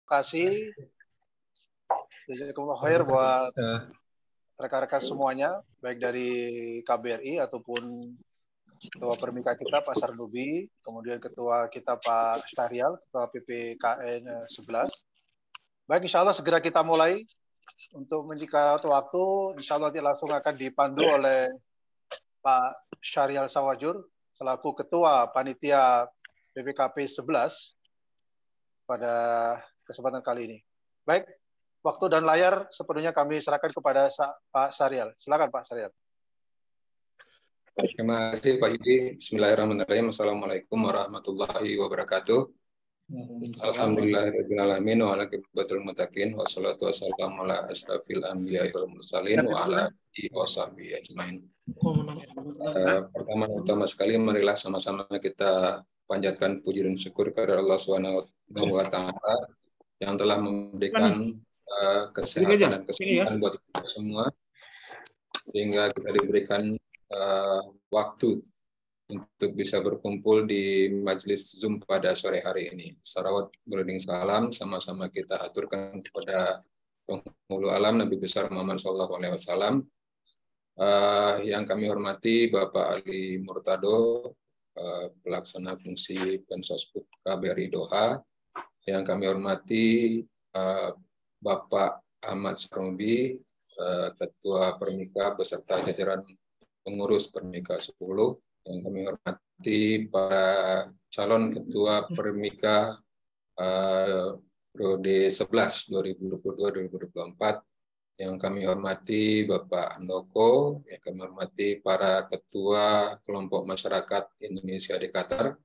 kasih jazakumullah khair buat rekan-rekan semuanya, baik dari KBRI ataupun Ketua Permika kita Pak Sardubi, kemudian Ketua kita Pak Syahrial, Ketua PPKN 11. Baik, insya Allah segera kita mulai. Untuk menyingkat waktu, insya Allah langsung akan dipandu oleh Pak Syahrial Sawajur, selaku Ketua Panitia PPKP 11 pada kesempatan kali ini. Baik, waktu dan layar sepenuhnya kami serahkan kepada Pak Syahrial. Silakan Pak Syahrial. Terima kasih Pak Yudi. Bismillahirrahmanirrahim. Assalamualaikum warahmatullahi wabarakatuh. Alhamdulillahirabbil alamin wa ala kibatul muttaqin wassalatu wassalamu ala asrafil anbiya'i wal mursalin wa ala alihi washabihi ajmain. Pertama sekali marilah sama-sama kita panjatkan puji dan syukur kepada Allah Subhanahu wa taala yang telah memberikan kesehatan dan kesempatan buat kita semua sehingga kita diberikan waktu untuk bisa berkumpul di majelis Zoom pada sore hari ini. Salawat berulang salam sama-sama kita aturkan kepada penghulu alam Nabi besar Muhammad SAW. Yang kami hormati Bapak Ali Murtado, pelaksana fungsi Pensosbud KBRI Doha. Yang kami hormati Bapak Ahmad Sardubi, Ketua Permika beserta jajaran pengurus Permika 10, yang kami hormati para calon Ketua Permika periode 11 2022-2024, yang kami hormati Bapak Handoko, yang kami hormati para Ketua Kelompok Masyarakat Indonesia di Qatar.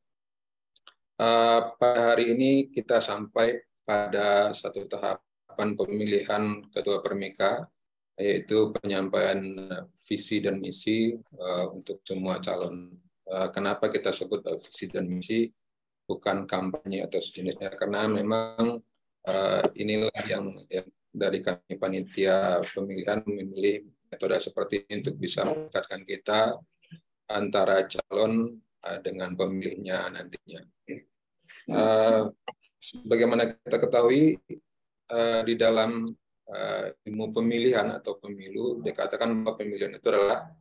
Pada hari ini kita sampai pada satu tahapan pemilihan Ketua Permika, yaitu penyampaian visi dan misi untuk semua calon. Kenapa kita sebut visi dan misi, bukan kampanye atau sejenisnya, karena memang inilah yang dari kami panitia pemilihan memilih metode seperti ini untuk bisa mendekatkan kita antara calon dengan pemilihnya nantinya. Sebagaimana kita ketahui, di dalam ilmu pemilihan atau pemilu dikatakan bahwa pemilihan itu adalah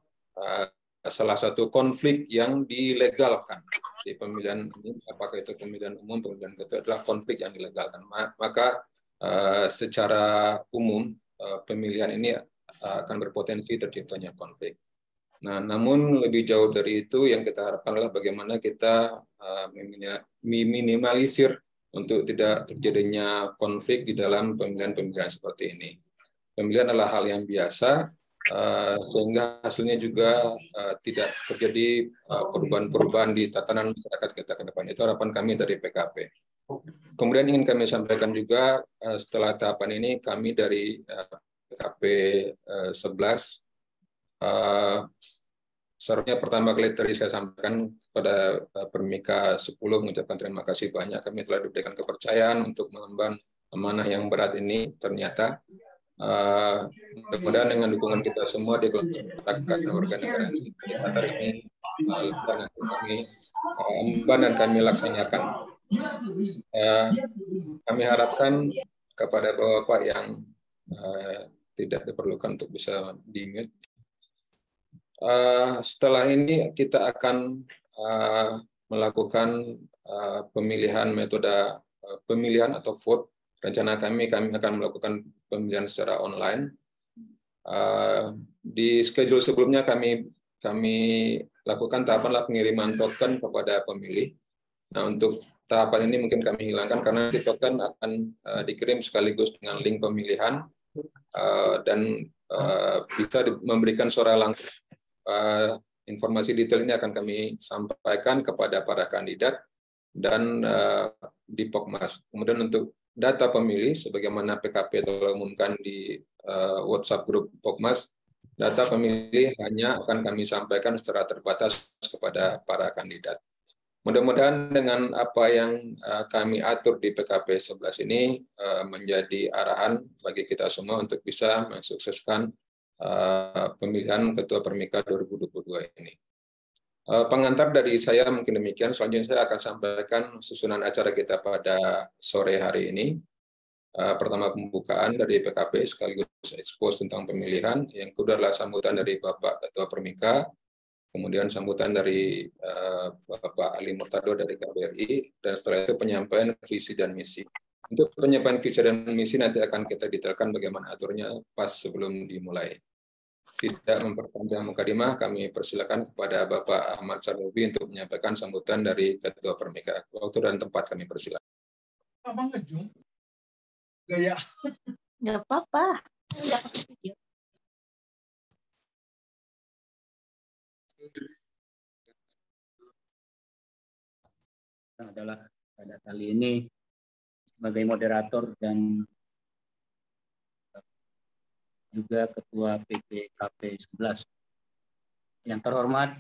salah satu konflik yang dilegalkan di pemilihan ini, apakah itu pemilihan umum, pemilihan ketua, adalah konflik yang dilegalkan. Maka secara umum pemilihan ini akan berpotensi terciptanya konflik. Nah, namun lebih jauh dari itu yang kita harapkan adalah bagaimana kita meminimalisir untuk tidak terjadinya konflik di dalam pemilihan-pemilihan seperti ini. Pemilihan adalah hal yang biasa, sehingga hasilnya juga tidak terjadi perubahan-perubahan di tatanan masyarakat kita ke depan. Itu harapan kami dari PKP. Kemudian ingin kami sampaikan juga, setelah tahapan ini kami dari PKP 11, seharusnya pertama kali tadi saya sampaikan kepada Permika 10 mengucapkan terima kasih banyak. Kami telah diberikan kepercayaan untuk mengemban amanah yang berat ini. Ternyata mudah-mudahan dengan dukungan kita semua di kelompok warga negara ini kami emban dan kami laksanakan. Kami harapkan kepada Bapak yang tidak diperlukan untuk bisa di-mute. Setelah ini kita akan melakukan pemilihan metode pemilihan atau vote. Rencana kami akan melakukan pemilihan secara online. Di schedule sebelumnya kami lakukan tahapan pengiriman token kepada pemilih. Nah, untuk tahapan ini mungkin kami hilangkan karena token akan dikirim sekaligus dengan link pemilihan dan bisa memberikan suara langsung. Informasi detail ini akan kami sampaikan kepada para kandidat dan di Pokmas. Kemudian untuk data pemilih, sebagaimana PKP telah umumkan di WhatsApp grup Pokmas, data pemilih hanya akan kami sampaikan secara terbatas kepada para kandidat. Mudah-mudahan dengan apa yang kami atur di PKP 11 ini menjadi arahan bagi kita semua untuk bisa mensukseskan pemilihan Ketua Permika 2022 ini. Pengantar dari saya mungkin demikian. Selanjutnya saya akan sampaikan susunan acara kita pada sore hari ini. Pertama pembukaan dari PKP sekaligus ekspos tentang pemilihan, yang kedua adalah sambutan dari Bapak Ketua Permika, kemudian sambutan dari Bapak Ali Murtado dari KBRI, dan setelah itu penyampaian visi dan misi. Untuk penyampaian visi dan misi nanti akan kita detailkan bagaimana aturnya pas sebelum dimulai. Tidak memperpanjang mukadimah, kami persilakan kepada Bapak Ahmad Sarnubi untuk menyampaikan sambutan dari Ketua Permika. Waktu dan tempat kami persilakan. Abang ngejung gaya. Nggak apa-apa. Adalah pada kali ini sebagai moderator dan juga Ketua PPKP 11. Yang terhormat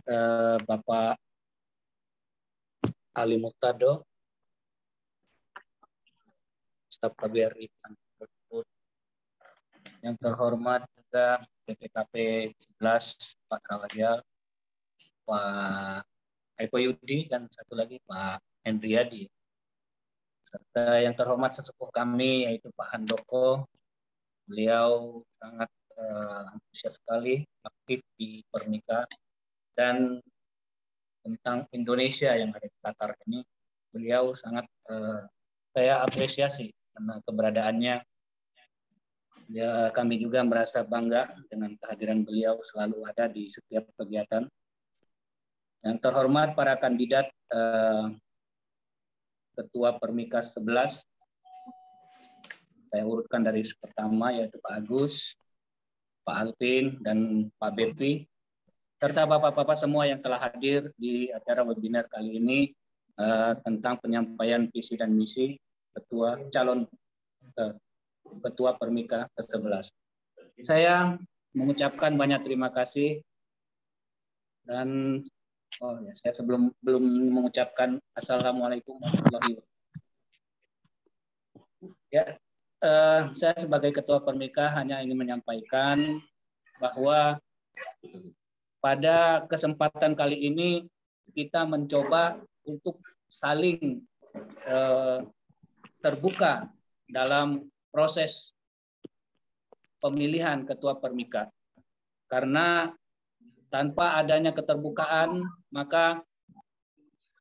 Bapak Ali Murtado, staf KBRI. Yang terhormat juga PPKP 11 Pak Rawadial, Pak Eko Yudi, dan satu lagi Pak Hendriadi. Serta yang terhormat sesepuh kami yaitu Pak Handoko. Beliau sangat antusias sekali, aktif di Permika, dan tentang Indonesia yang ada di Qatar ini, beliau sangat saya apresiasi karena keberadaannya. Ya, kami juga merasa bangga dengan kehadiran beliau selalu ada di setiap kegiatan. Yang terhormat para kandidat Ketua Permika 11, saya urutkan dari pertama yaitu Pak Agus, Pak Alvin, dan Pak Bepi, serta bapak-bapak semua yang telah hadir di acara webinar kali ini tentang penyampaian visi dan misi calon Ketua Permika ke-11. Saya mengucapkan banyak terima kasih, dan saya belum mengucapkan Assalamualaikum warahmatullahi wabarakatuh. Saya sebagai Ketua Permika hanya ingin menyampaikan bahwa pada kesempatan kali ini kita mencoba untuk saling terbuka dalam proses pemilihan Ketua Permika. Karena tanpa adanya keterbukaan, maka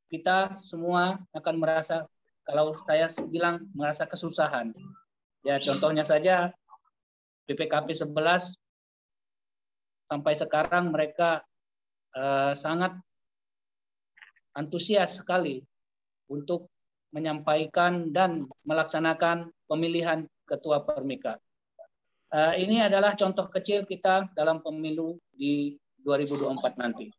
kita semua akan merasa, kalau saya bilang, merasa kesusahan. Ya, contohnya saja PPKP 11 sampai sekarang mereka sangat antusias sekali untuk menyampaikan dan melaksanakan pemilihan Ketua Permika. Ini adalah contoh kecil kita dalam pemilu di 2024 nanti.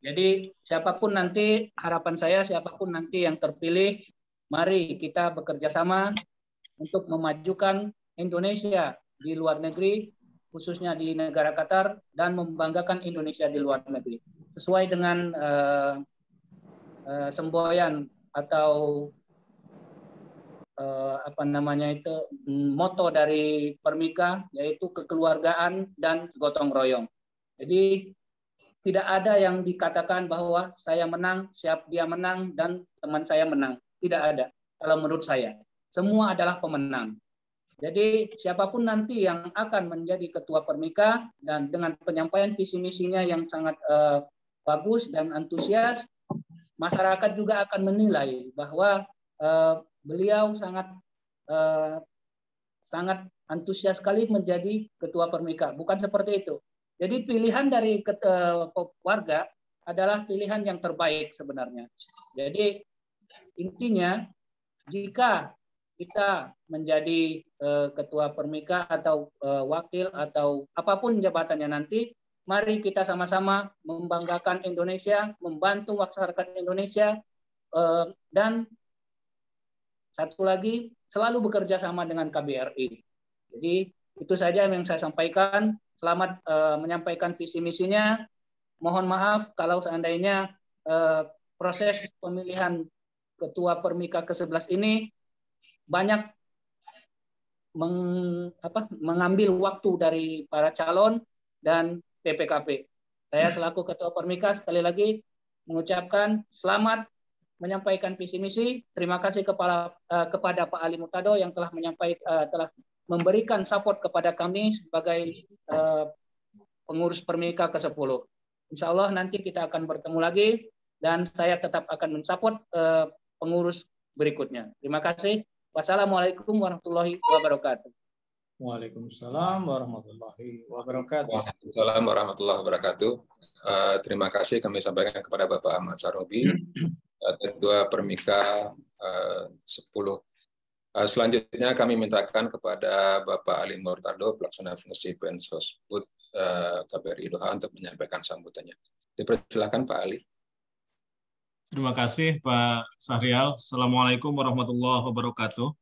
Jadi siapapun nanti, harapan saya siapapun nanti yang terpilih, mari kita bekerja sama untuk memajukan Indonesia di luar negeri, khususnya di negara Qatar, dan membanggakan Indonesia di luar negeri. Sesuai dengan semboyan atau moto dari Permika, yaitu kekeluargaan dan gotong royong. Jadi tidak ada yang dikatakan bahwa saya menang, dia menang, dan teman saya menang. Tidak ada. Kalau menurut saya, semua adalah pemenang. Jadi siapapun nanti yang akan menjadi Ketua Permika dan dengan penyampaian visi misinya yang sangat bagus dan antusias, masyarakat juga akan menilai bahwa beliau sangat antusias sekali menjadi Ketua Permika. Bukan seperti itu. Jadi pilihan dari warga adalah pilihan yang terbaik sebenarnya. Jadi intinya, jika kita menjadi Ketua Permika atau wakil atau apapun jabatannya nanti, mari kita sama-sama membanggakan Indonesia, membantu masyarakat Indonesia, dan satu lagi, selalu bekerja sama dengan KBRI. Jadi itu saja yang saya sampaikan. Selamat menyampaikan visi misinya. Mohon maaf kalau seandainya proses pemilihan Ketua Permika ke-11 ini banyak mengambil waktu dari para calon dan PPKP. Saya selaku Ketua Permika sekali lagi mengucapkan selamat menyampaikan visi misi. Terima kasih kepada Pak Ali Murtado yang telah telah memberikan support kepada kami sebagai pengurus Permika ke-10. Insya Allah nanti kita akan bertemu lagi dan saya tetap akan mensupport pengurus berikutnya. Terima kasih. Wassalamualaikum warahmatullahi wabarakatuh. Waalaikumsalam warahmatullahi wabarakatuh. Waalaikumsalam warahmatullahi wabarakatuh. Terima kasih kami sampaikan kepada Bapak Ahmad Sarobi, Ketua Permika 10. Selanjutnya kami mintakan kepada Bapak Ali Murtado, Pelaksana Fungsi Pensosbud KBRI Doha untuk menyampaikan sambutannya. Dipersilakan Pak Ali. Terima kasih Pak Sahrial. Assalamualaikum warahmatullahi wabarakatuh.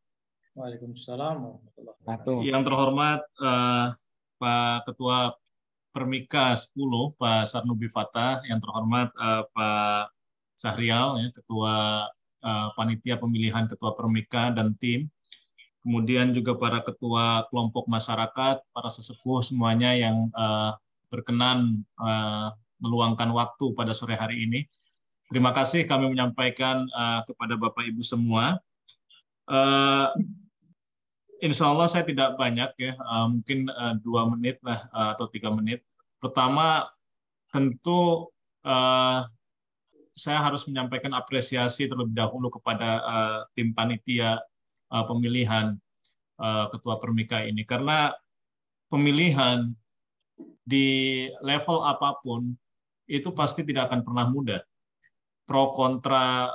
Waalaikumsalam warahmatullahi wabarakatuh. Yang terhormat Pak Ketua Permika 10, Pak Sarnubi Fatah, yang terhormat Pak Sahrial, ya, Ketua Panitia Pemilihan Ketua Permika dan tim, kemudian juga para ketua kelompok masyarakat, para sesepuh semuanya yang berkenan meluangkan waktu pada sore hari ini. Terima kasih kami menyampaikan kepada Bapak Ibu semua. Insya Allah saya tidak banyak ya, mungkin 2 menit lah atau 3 menit. Pertama, tentu saya harus menyampaikan apresiasi terlebih dahulu kepada tim panitia pemilihan Ketua Permika ini, karena pemilihan di level apapun itu pasti tidak akan pernah mudah. Pro kontra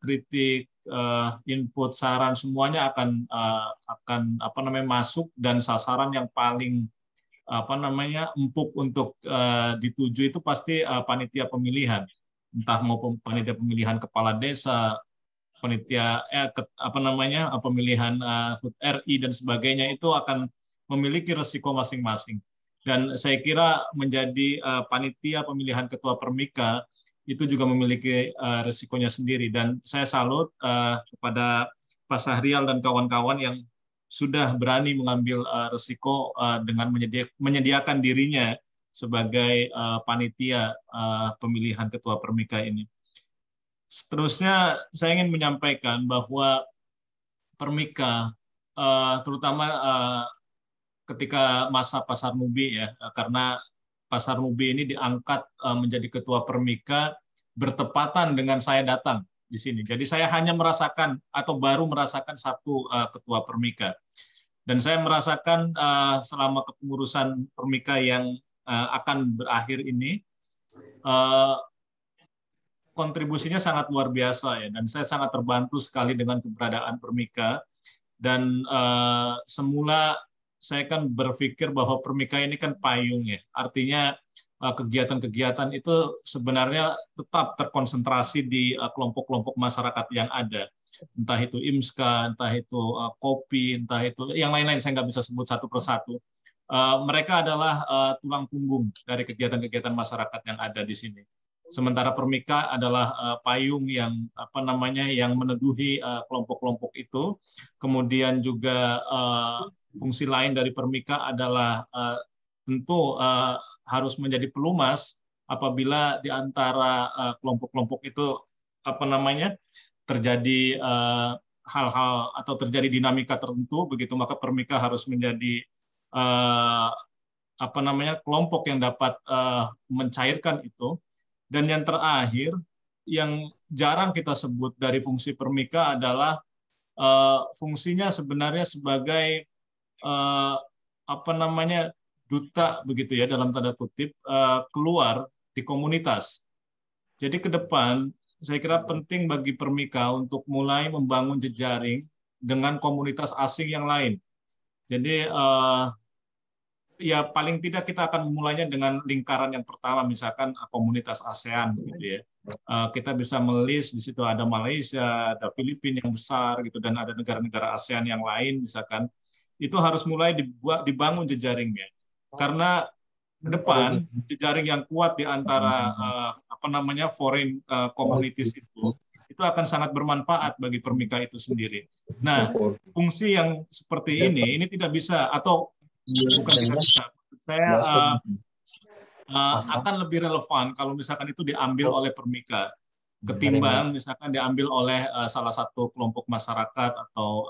kritik, input, saran, semuanya akan masuk, dan sasaran yang paling empuk untuk dituju itu pasti panitia pemilihan, entah mau panitia pemilihan kepala desa, panitia pemilihan HUT RI dan sebagainya, itu akan memiliki resiko masing-masing. Dan saya kira menjadi panitia pemilihan ketua Permika itu juga memiliki risikonya sendiri, dan saya salut kepada Pak Sahrial dan kawan-kawan yang sudah berani mengambil risiko dengan menyediakan dirinya sebagai panitia pemilihan ketua Permika ini. Seterusnya saya ingin menyampaikan bahwa Permika terutama ketika masa Pak Sarnubi ya, karena Pak Sarnubi ini diangkat menjadi ketua Permika bertepatan dengan saya datang di sini. Jadi saya hanya merasakan atau baru merasakan satu ketua Permika. Dan saya merasakan selama kepengurusan Permika yang akan berakhir ini, kontribusinya sangat luar biasa ya. Dan saya sangat terbantu sekali dengan keberadaan Permika. Dan semula saya kan berpikir bahwa Permika ini kan payung ya. Artinya kegiatan-kegiatan itu sebenarnya tetap terkonsentrasi di kelompok-kelompok masyarakat yang ada. Entah itu IMSKA, entah itu KOPI, entah itu yang lain-lain, saya nggak bisa sebut satu persatu. Mereka adalah tulang punggung dari kegiatan-kegiatan masyarakat yang ada di sini. Sementara Permika adalah payung yang yang meneduhi kelompok-kelompok itu. Kemudian juga fungsi lain dari Permika adalah tentu harus menjadi pelumas apabila di antara kelompok-kelompok itu terjadi hal-hal atau terjadi dinamika tertentu, begitu maka Permika harus menjadi kelompok yang dapat mencairkan itu. Dan yang terakhir yang jarang kita sebut dari fungsi Permika adalah fungsinya sebenarnya sebagai duta begitu ya, dalam tanda kutip, keluar di komunitas. Jadi ke depan saya kira penting bagi Permika untuk mulai membangun jejaring dengan komunitas asing yang lain. Jadi ya paling tidak kita akan memulainya dengan lingkaran yang pertama, misalkan komunitas ASEAN gitu ya. Kita bisa melis di situ ada Malaysia, ada Filipina yang besar gitu, dan ada negara-negara ASEAN yang lain misalkan. Itu harus mulai dibangun jejaringnya. Karena ke depan jejaring yang kuat di antara foreign communities itu akan sangat bermanfaat bagi Permika itu sendiri. Nah, fungsi yang seperti ini tidak bisa, atau bukan tidak bisa, saya akan lebih relevan kalau misalkan itu diambil oleh Permika. ketimbang misalkan diambil oleh salah satu kelompok masyarakat atau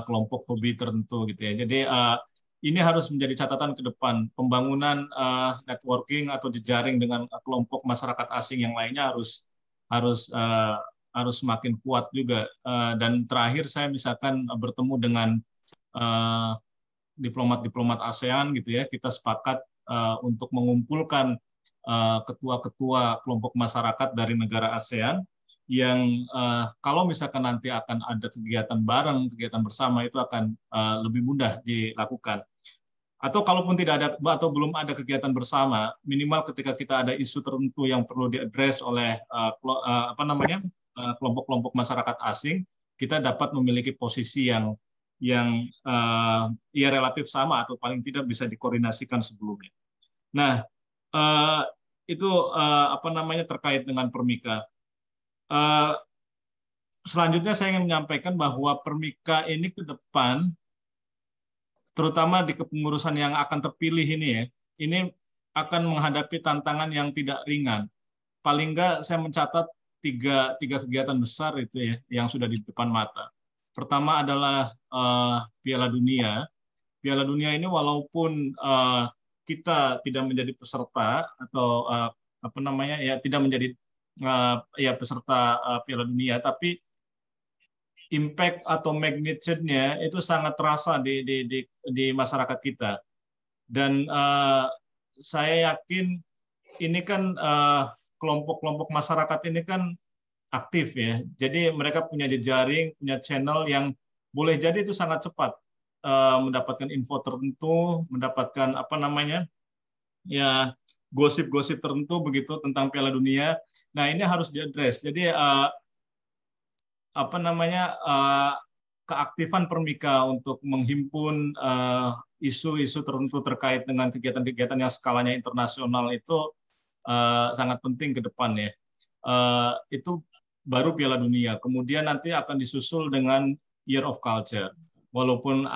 kelompok hobi tertentu gitu ya. Jadi ini harus menjadi catatan ke depan. Pembangunan networking atau jejaring dengan kelompok masyarakat asing yang lainnya harus semakin kuat juga. Dan terakhir saya misalkan bertemu dengan diplomat-diplomat ASEAN gitu ya, kita sepakat untuk mengumpulkan ketua-ketua kelompok masyarakat dari negara ASEAN yang kalau misalkan nanti akan ada kegiatan bareng, kegiatan bersama itu akan lebih mudah dilakukan. Atau kalaupun tidak ada atau belum ada kegiatan bersama, minimal ketika kita ada isu tertentu yang perlu diadres oleh kelompok-kelompok masyarakat asing, kita dapat memiliki posisi yang ya relatif sama atau paling tidak bisa dikoordinasikan sebelumnya. Nah, itu terkait dengan Permika. Selanjutnya saya ingin menyampaikan bahwa Permika ini ke depan, terutama di kepengurusan yang akan terpilih ini ya, ini akan menghadapi tantangan yang tidak ringan. Paling enggak saya mencatat tiga kegiatan besar itu ya yang sudah di depan mata. Pertama adalah Piala Dunia. Piala Dunia ini walaupun kita tidak menjadi peserta atau tidak menjadi peserta Piala Dunia, tapi impact atau magnitude-nya itu sangat terasa di masyarakat kita. Dan saya yakin ini kan kelompok-kelompok masyarakat ini kan aktif ya. Jadi mereka punya jejaring, punya channel yang boleh jadi itu sangat cepat mendapatkan info tertentu, mendapatkan gosip-gosip tertentu begitu tentang Piala Dunia. Nah, ini harus diadres. Jadi keaktifan Permika untuk menghimpun isu-isu tertentu terkait dengan kegiatan-kegiatan yang skalanya internasional itu sangat penting ke depan ya. Itu baru Piala Dunia. Kemudian nanti akan disusul dengan Year of Culture. Walaupun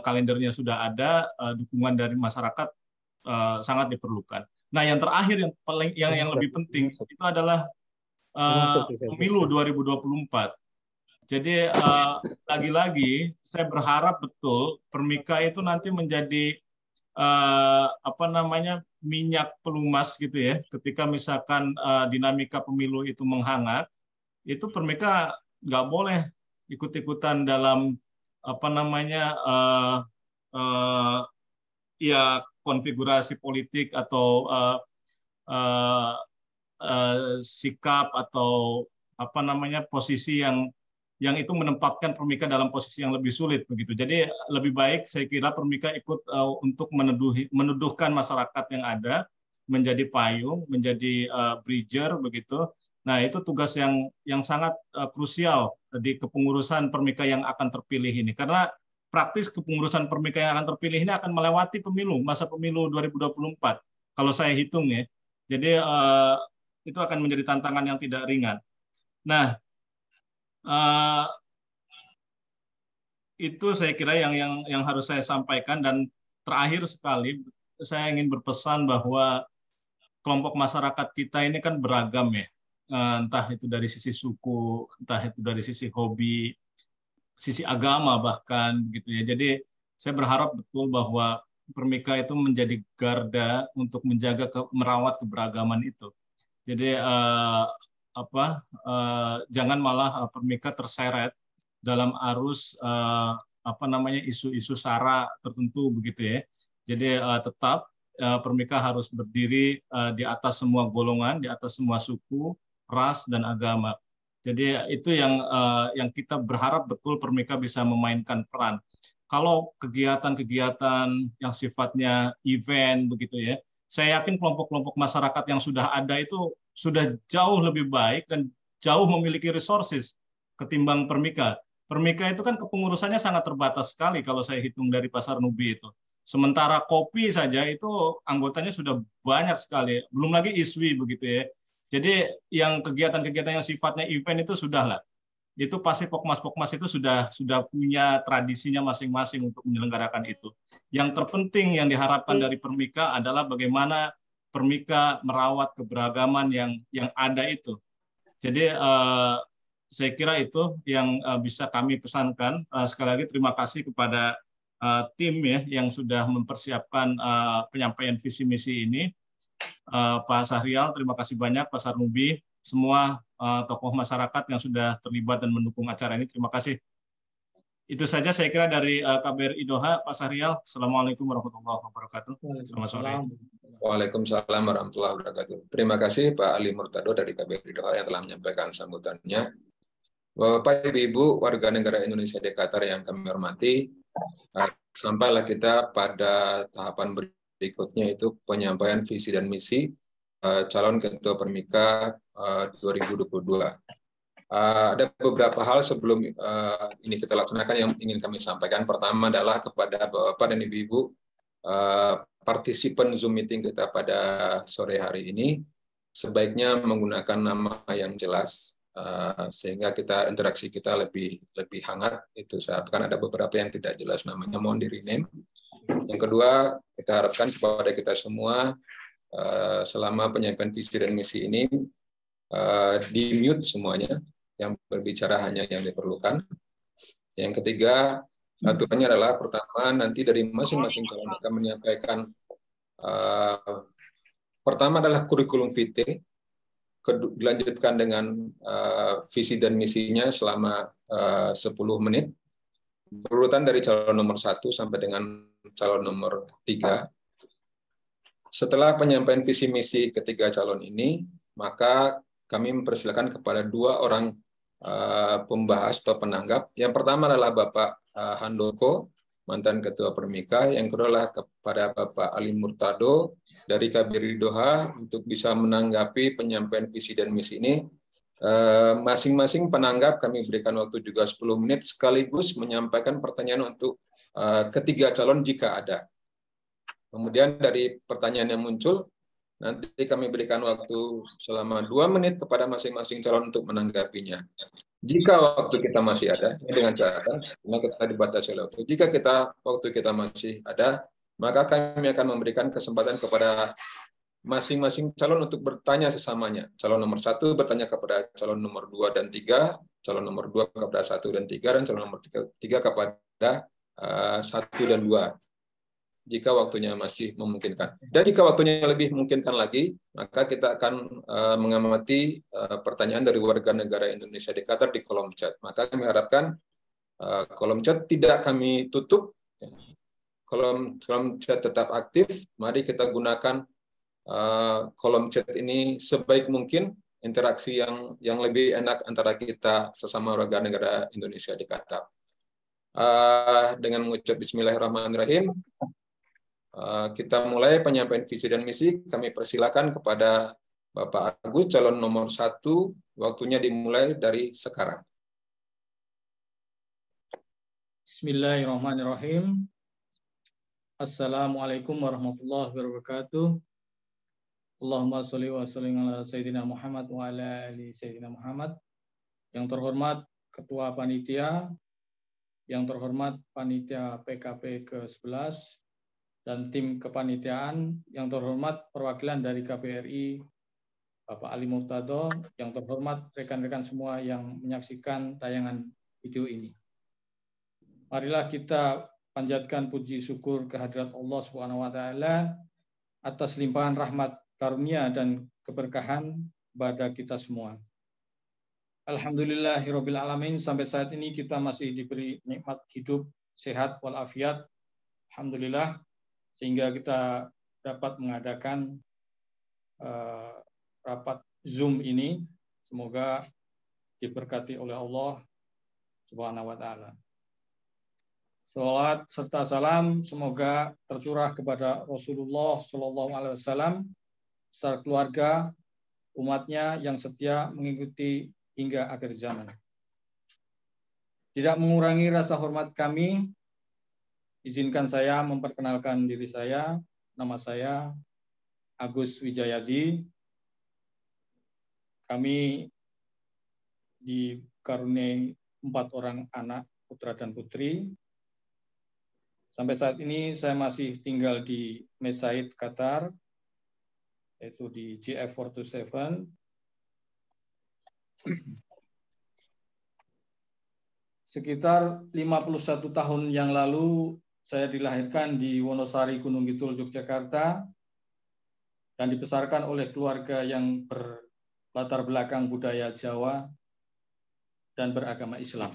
kalendernya sudah ada, dukungan dari masyarakat sangat diperlukan. Nah, yang terakhir yang lebih penting itu adalah pemilu 2024. Jadi lagi-lagi saya berharap betul Permika itu nanti menjadi minyak pelumas gitu ya. Ketika misalkan dinamika pemilu itu menghangat, itu Permika nggak boleh ikut-ikutan dalam konfigurasi politik atau sikap atau posisi yang itu menempatkan Permika dalam posisi yang lebih sulit begitu. Jadi lebih baik saya kira Permika ikut untuk menuduhkan masyarakat yang ada menjadi payung, menjadi bridger begitu. Nah, itu tugas yang sangat krusial di kepengurusan Permika yang akan terpilih ini. Karena praktis kepengurusan Permika yang akan terpilih ini akan melewati masa pemilu 2024 kalau saya hitung ya. Jadi itu akan menjadi tantangan yang tidak ringan. Nah, itu saya kira yang harus saya sampaikan. Dan terakhir sekali saya ingin berpesan bahwa kelompok masyarakat kita ini kan beragam ya, entah itu dari sisi suku, entah itu dari sisi hobi, sisi agama bahkan begitu ya. Jadi saya berharap betul bahwa Permika itu menjadi garda untuk menjaga merawat keberagaman itu. Jadi jangan malah Permika terseret dalam arus isu-isu sara tertentu begitu ya. Jadi tetap Permika harus berdiri di atas semua golongan, di atas semua suku, ras dan agama. Jadi itu yang kita berharap betul Permika bisa memainkan peran. Kalau kegiatan-kegiatan yang sifatnya event begitu ya, saya yakin kelompok-kelompok masyarakat yang sudah ada itu sudah jauh lebih baik dan jauh memiliki resources ketimbang Permika. Permika itu kan kepengurusannya sangat terbatas sekali kalau saya hitung dari Pasar Nubi itu. Sementara kopi saja itu anggotanya sudah banyak sekali, belum lagi ISWI begitu ya. Jadi yang kegiatan-kegiatan yang sifatnya event itu sudahlah. Itu pasti Pokmas-Pokmas itu sudah punya tradisinya masing-masing untuk menyelenggarakan itu. Yang terpenting yang diharapkan dari Permika adalah bagaimana Permika merawat keberagaman yang ada itu. Jadi saya kira itu yang bisa kami pesankan. Sekali lagi terima kasih kepada tim ya yang sudah mempersiapkan penyampaian visi misi ini. Pak Sahrial, terima kasih banyak, Pak Sarmubi, semua tokoh masyarakat yang sudah terlibat dan mendukung acara ini. Terima kasih. Itu saja saya kira dari KBRI Doha, Pak Sahrial. Assalamualaikum warahmatullahi wabarakatuh. Selamat sore. Waalaikumsalam warahmatullahi wabarakatuh. Terima kasih Pak Ali Murtado dari KBRI Doha yang telah menyampaikan sambutannya. Bapak Ibu warga negara Indonesia di Qatar yang kami hormati, sampailah kita pada tahapan berikutnya, itu penyampaian visi dan misi calon ketua Permika 2022. Ada beberapa hal sebelum ini kita laksanakan yang ingin kami sampaikan. Pertama adalah kepada Bapak dan Ibu partisipan Zoom meeting kita pada sore hari ini, sebaiknya menggunakan nama yang jelas sehingga interaksi kita lebih hangat. Itu saya harapkan. Ada beberapa yang tidak jelas namanya, mohon di rename. Yang kedua, kita harapkan kepada kita semua selama penyampaian visi dan misi ini di mute semuanya, yang berbicara hanya yang diperlukan. Yang ketiga, aturannya adalah pertama, nanti dari masing-masing calon akan menyampaikan pertama adalah kurikulum vitae, dilanjutkan dengan visi dan misinya selama 10 menit, berurutan dari calon nomor 1 sampai dengan calon nomor 3. Setelah penyampaian visi misi ketiga calon ini, maka kami mempersilakan kepada 2 orang pembahas atau penanggap. Yang pertama adalah Bapak Handoko, mantan Ketua Permika. Yang kedua adalah kepada Bapak Ali Murtado dari KBRI Doha untuk bisa menanggapi penyampaian visi dan misi ini. Masing-masing penanggap kami berikan waktu juga 10 menit sekaligus menyampaikan pertanyaan untuk ketiga calon jika ada. Kemudian dari pertanyaan yang muncul, nanti kami berikan waktu selama 2 menit kepada masing-masing calon untuk menanggapinya. Jika waktu kita masih ada, ini dengan catatan, karena kita dibatasi oleh waktu. Jika waktu kita masih ada, maka kami akan memberikan kesempatan kepada masing-masing calon untuk bertanya sesamanya. Calon nomor 1 bertanya kepada calon nomor 2 dan 3, calon nomor 2 kepada 1 dan 3, dan calon nomor 3 kepada 1 dan 2. Jika waktunya masih memungkinkan. Dan jika waktunya lebih memungkinkan lagi, maka kita akan mengamati pertanyaan dari warga negara Indonesia di Qatar di kolom chat. Maka kami harapkan kolom chat tidak kami tutup, kolom chat tetap aktif. Mari kita gunakan kolom chat ini sebaik mungkin, interaksi yang lebih enak antara kita sesama warga negara Indonesia di Qatar. Dengan mengucap Bismillahirrahmanirrahim, kita mulai penyampaian visi dan misi. Kami persilakan kepada Bapak Agus, calon nomor 1, waktunya dimulai dari sekarang. Bismillahirrahmanirrahim. Assalamualaikum warahmatullahi wabarakatuh. Allahumma sholli wa sallim ala Sayyidina Muhammad wa ala ali Sayyidina Muhammad. Yang terhormat Ketua Panitia, yang terhormat Panitia PKP ke-11, dan tim kepanitiaan, yang terhormat perwakilan dari KBRI, Bapak Ali Murtado, yang terhormat rekan-rekan semua yang menyaksikan tayangan video ini. Marilah kita panjatkan puji syukur kehadirat Allah SWT atas limpahan rahmat, karunia, dan keberkahan pada kita semua. Alhamdulillahirabbil alamin, sampai saat ini kita masih diberi nikmat hidup, sehat walafiat. Alhamdulillah, sehingga kita dapat mengadakan rapat Zoom ini. Semoga diberkati oleh Allah Subhanahu wa taala. Salawat serta salam semoga tercurah kepada Rasulullah Shallallahu alaihi wasallam serta keluarga, umatnya yang setia mengikuti hingga akhir zaman. Tidak mengurangi rasa hormat kami, izinkan saya memperkenalkan diri saya. Nama saya Agus Wijayadi. Kami dikaruniai 4 orang anak, putra dan putri. Sampai saat ini saya masih tinggal di Mesaid, Qatar. yaitu di GF427. Sekitar 51 tahun yang lalu saya dilahirkan di Wonosari, Gunung Kidul, Yogyakarta, dan dibesarkan oleh keluarga yang berlatar belakang budaya Jawa dan beragama Islam.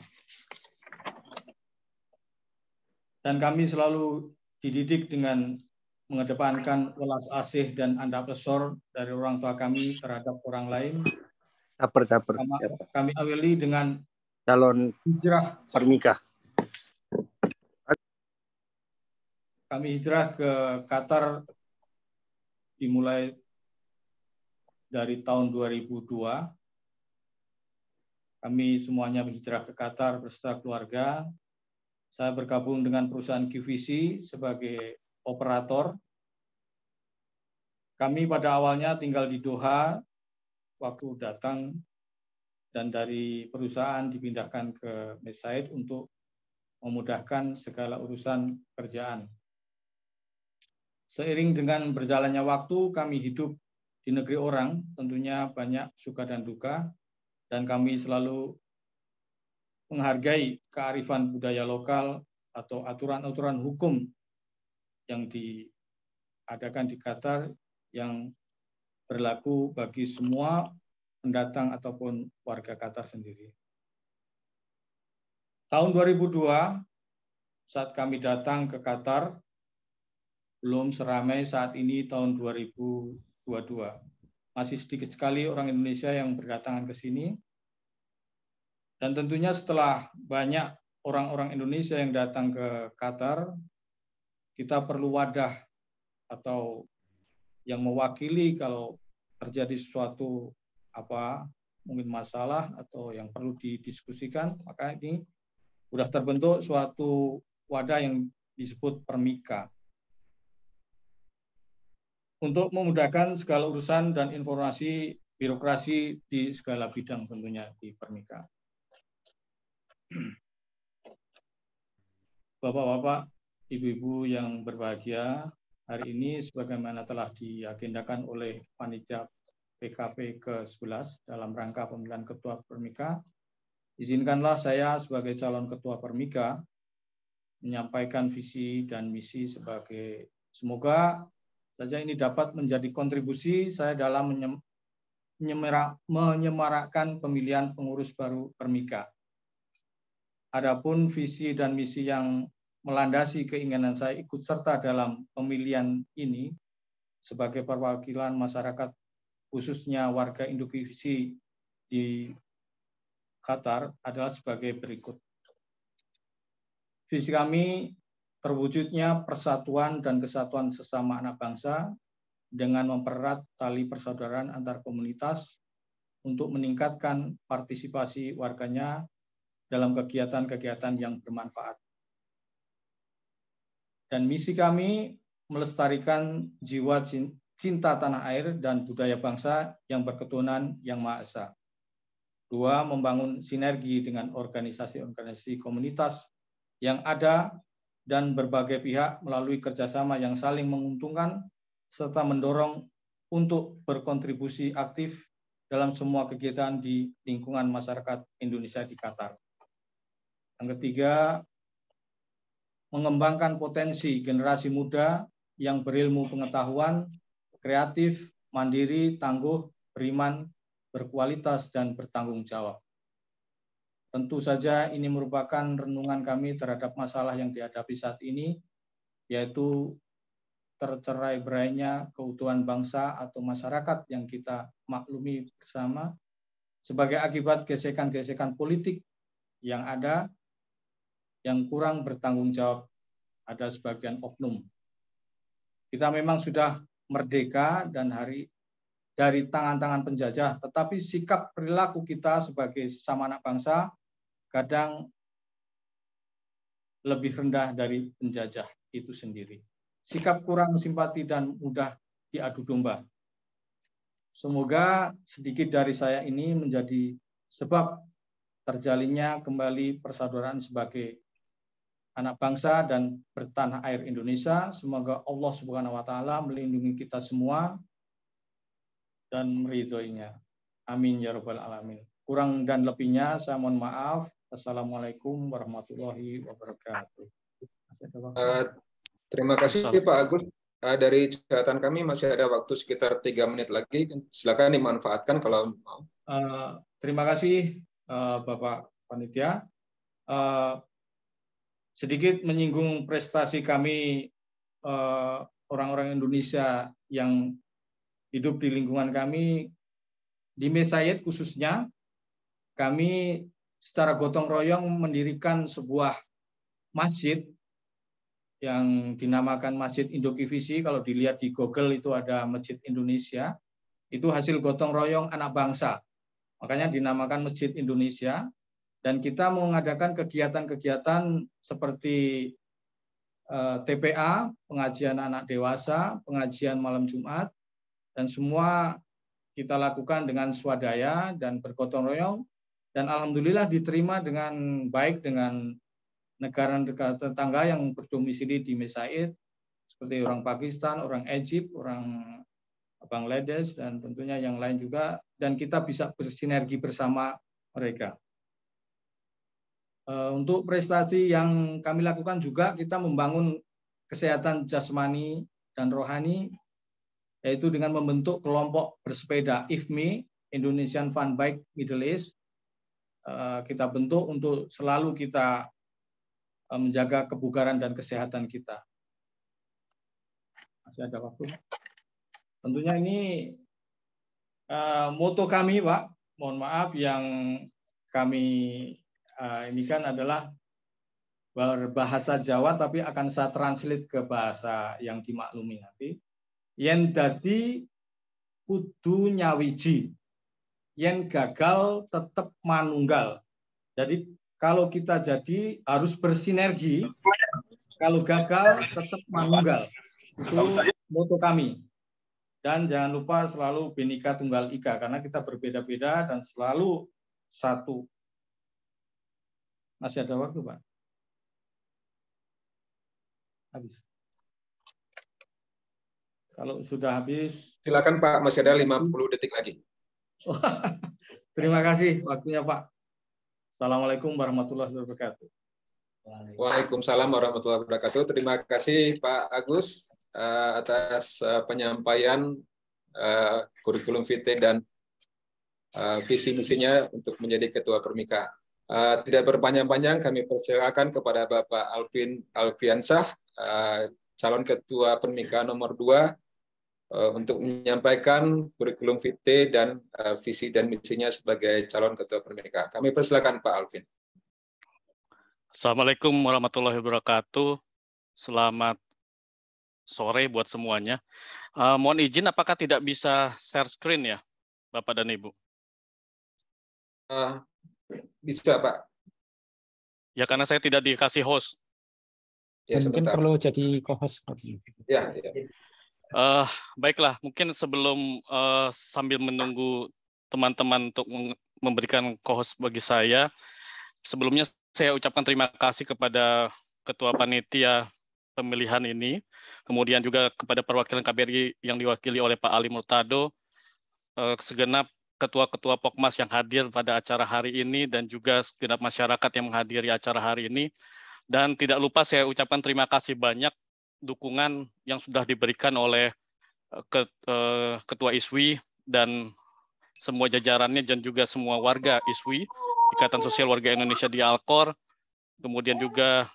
Dan kami selalu dididik dengan mengedepankan welas asih dan andap lesor dari orang tua kami terhadap orang lain. Kami awali dengan calon hijrah pernikah. Kami hijrah ke Qatar dimulai dari tahun 2002. Kami semuanya hijrah ke Qatar beserta keluarga. Saya bergabung dengan perusahaan QVC sebagai operator. Kami pada awalnya tinggal di Doha waktu datang, dan dari perusahaan dipindahkan ke Mesaid untuk memudahkan segala urusan kerjaan. Seiring dengan berjalannya waktu, kami hidup di negeri orang, tentunya banyak suka dan duka, dan kami selalu menghargai kearifan budaya lokal atau aturan-aturan hukum yang diadakan di Qatar yang berlaku bagi semua pendatang ataupun warga Qatar sendiri. Tahun 2002, saat kami datang ke Qatar, belum seramai saat ini tahun 2022. Masih sedikit sekali orang Indonesia yang berdatangan ke sini. Dan tentunya setelah banyak orang-orang Indonesia yang datang ke Qatar, kita perlu wadah atau yang mewakili kalau terjadi sesuatu mungkin masalah atau yang perlu didiskusikan, maka ini sudah terbentuk suatu wadah yang disebut Permika. Untuk memudahkan segala urusan dan informasi birokrasi di segala bidang tentunya di Permika. Bapak-bapak, ibu-ibu yang berbahagia, hari ini sebagaimana telah diagendakan oleh panitia PKP ke-11 dalam rangka pemilihan ketua Permika, izinkanlah saya sebagai calon ketua Permika menyampaikan visi dan misi sebagai semoga saja ini dapat menjadi kontribusi saya dalam menyemarakkan pemilihan pengurus baru Permika. Adapun visi dan misi yang melandasi keinginan saya ikut serta dalam pemilihan ini sebagai perwakilan masyarakat khususnya warga Indo-QVC di Qatar adalah sebagai berikut. Visi kami terwujudnya persatuan dan kesatuan sesama anak bangsa dengan mempererat tali persaudaraan antar komunitas untuk meningkatkan partisipasi warganya dalam kegiatan-kegiatan yang bermanfaat. Dan misi kami melestarikan jiwa cinta tanah air dan budaya bangsa yang berketuhanan yang Maha Esa. 2, membangun sinergi dengan organisasi-organisasi komunitas yang ada dan berbagai pihak melalui kerjasama yang saling menguntungkan, serta mendorong untuk berkontribusi aktif dalam semua kegiatan di lingkungan masyarakat Indonesia di Qatar. Yang ketiga, mengembangkan potensi generasi muda yang berilmu pengetahuan, kreatif, mandiri, tangguh, beriman, berkualitas, dan bertanggung jawab. Tentu saja ini merupakan renungan kami terhadap masalah yang dihadapi saat ini, yaitu tercerai-berainya keutuhan bangsa atau masyarakat yang kita maklumi bersama sebagai akibat gesekan-gesekan politik yang ada yang kurang bertanggung jawab, ada sebagian oknum. Kita memang sudah merdeka dan dari tangan-tangan penjajah, tetapi sikap perilaku kita sebagai sesama anak bangsa kadang lebih rendah dari penjajah itu sendiri. Sikap kurang simpati dan mudah diadu domba. Semoga sedikit dari saya ini menjadi sebab terjalinnya kembali persaudaraan sebagai anak bangsa dan bertanah air Indonesia. Semoga Allah Subhanahu wa taala melindungi kita semua dan meridhoinya. Amin ya rabbal alamin. Kurang dan lebihnya saya mohon maaf. Assalamualaikum warahmatullahi wabarakatuh. Terima kasih Pak Agus. Dari catatan kami masih ada waktu sekitar 3 menit lagi. Silakan dimanfaatkan kalau mau. Terima kasih Bapak Panitia. Sedikit menyinggung prestasi kami orang-orang Indonesia yang hidup di lingkungan kami di Mesaid khususnya. Kami secara gotong royong mendirikan sebuah masjid yang dinamakan Masjid Indokivisi. Kalau dilihat di Google itu ada Masjid Indonesia. Itu hasil gotong royong anak bangsa. Makanya dinamakan Masjid Indonesia. Dan kita mengadakan kegiatan-kegiatan seperti TPA, pengajian anak dewasa, pengajian malam Jumat, dan semua kita lakukan dengan swadaya dan bergotong royong. Dan alhamdulillah diterima dengan baik dengan negara-negara tetangga yang berdomisili di Mesaid, seperti orang Pakistan, orang Egypt, orang Bangladesh, dan tentunya yang lain juga. Dan kita bisa bersinergi bersama mereka. Untuk prestasi yang kami lakukan juga, kita membangun kesehatan jasmani dan rohani, yaitu dengan membentuk kelompok bersepeda IFMI, Indonesian Fun Bike Middle East. Kita bentuk untuk selalu kita menjaga kebugaran dan kesehatan kita. Masih ada waktu? Tentunya ini moto kami, Pak. Mohon maaf yang kami ini kan adalah berbahasa Jawa, tapi akan saya translate ke bahasa yang dimaklumi nanti. Yen dadi kudu nyawiji, yen gagal tetap manunggal. Jadi kalau kita jadi harus bersinergi, kalau gagal tetap manunggal. Itu moto kami. Dan jangan lupa selalu Bhinneka Tunggal Ika, karena kita berbeda-beda dan selalu satu. Masih ada waktu, Pak? Habis. Kalau sudah habis. Silakan Pak, masih ada 50 detik lagi. Terima kasih waktunya, Pak. Assalamualaikum warahmatullahi wabarakatuh. Waalaikumsalam warahmatullahi wabarakatuh. Terima kasih Pak Agus atas penyampaian kurikulum vitae dan visi misinya untuk menjadi Ketua Permika. Tidak berpanjang-panjang, kami persilakan kepada Bapak Alfiansyah, calon Ketua Permika nomor 2, untuk menyampaikan kurikulum vitae dan visi dan misinya sebagai calon Ketua Permika. Kami persilakan Pak Alvin. Assalamualaikum warahmatullahi wabarakatuh. Selamat sore buat semuanya. Mohon izin, apakah tidak bisa share screen ya, Bapak dan Ibu? Bisa, Pak. Ya, karena saya tidak dikasih host. Ya, mungkin perlu jadi co-host. Ya. Baiklah, mungkin sebelum sambil menunggu teman-teman untuk memberikan co-host bagi saya, sebelumnya saya ucapkan terima kasih kepada Ketua Panitia pemilihan ini, kemudian juga kepada perwakilan KBRI yang diwakili oleh Pak Ali Murtado, segenap ketua-ketua Pokmas yang hadir pada acara hari ini, dan juga segenap masyarakat yang menghadiri acara hari ini. Dan tidak lupa saya ucapkan terima kasih banyak dukungan yang sudah diberikan oleh Ketua ISWI dan semua jajarannya, dan juga semua warga ISWI, Ikatan Sosial Warga Indonesia di Alkor, kemudian juga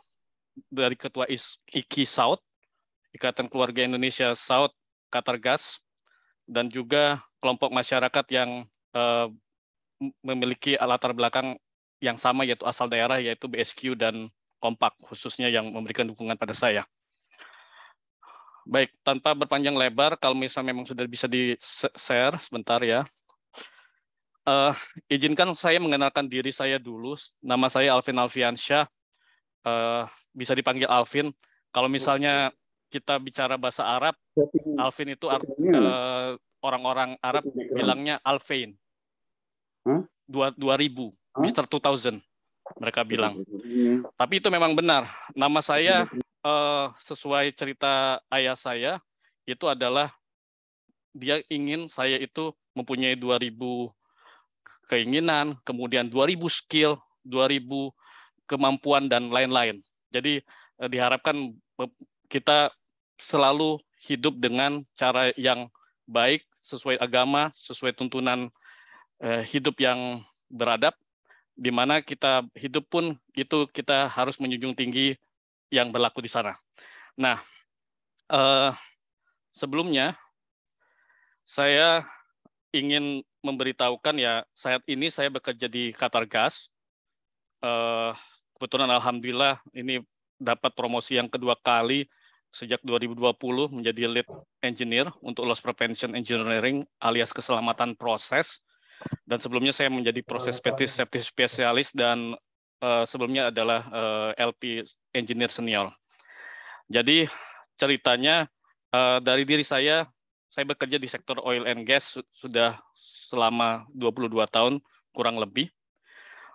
dari Ketua IKI South, Ikatan Keluarga Indonesia South, Qatargas, dan juga kelompok masyarakat yang memiliki latar belakang yang sama, yaitu asal daerah, yaitu BSQ dan Kompak, khususnya yang memberikan dukungan pada saya. Baik, tanpa berpanjang lebar, kalau misalnya memang sudah bisa di-share, sebentar ya. Izinkan saya mengenalkan diri saya dulu. Nama saya Alvin Alfiansyah, bisa dipanggil Alvin. Kalau misalnya kita bicara bahasa Arab, Alvin itu orang-orang Arab bilangnya Alvein. 2000, Mr. 2000 mereka bilang. Tapi itu memang benar. Nama saya sesuai cerita ayah saya itu adalah dia ingin saya itu mempunyai 2.000 keinginan, kemudian 2.000 skill, 2.000 kemampuan, dan lain-lain. Jadi diharapkan kita selalu hidup dengan cara yang baik, sesuai agama, sesuai tuntunan hidup yang beradab, di mana kita hidup pun itu kita harus menjunjung tinggi yang berlaku di sana. Nah, sebelumnya saya ingin memberitahukan ya, saat ini saya bekerja di Qatargas. Kebetulan alhamdulillah ini dapat promosi yang kedua kali sejak 2020 menjadi lead engineer untuk loss prevention engineering alias keselamatan proses. Dan sebelumnya saya menjadi proses safety spesialis dan sebelumnya adalah LP engineer senior. Jadi ceritanya dari diri saya bekerja di sektor oil and gas sudah selama 22 tahun kurang lebih.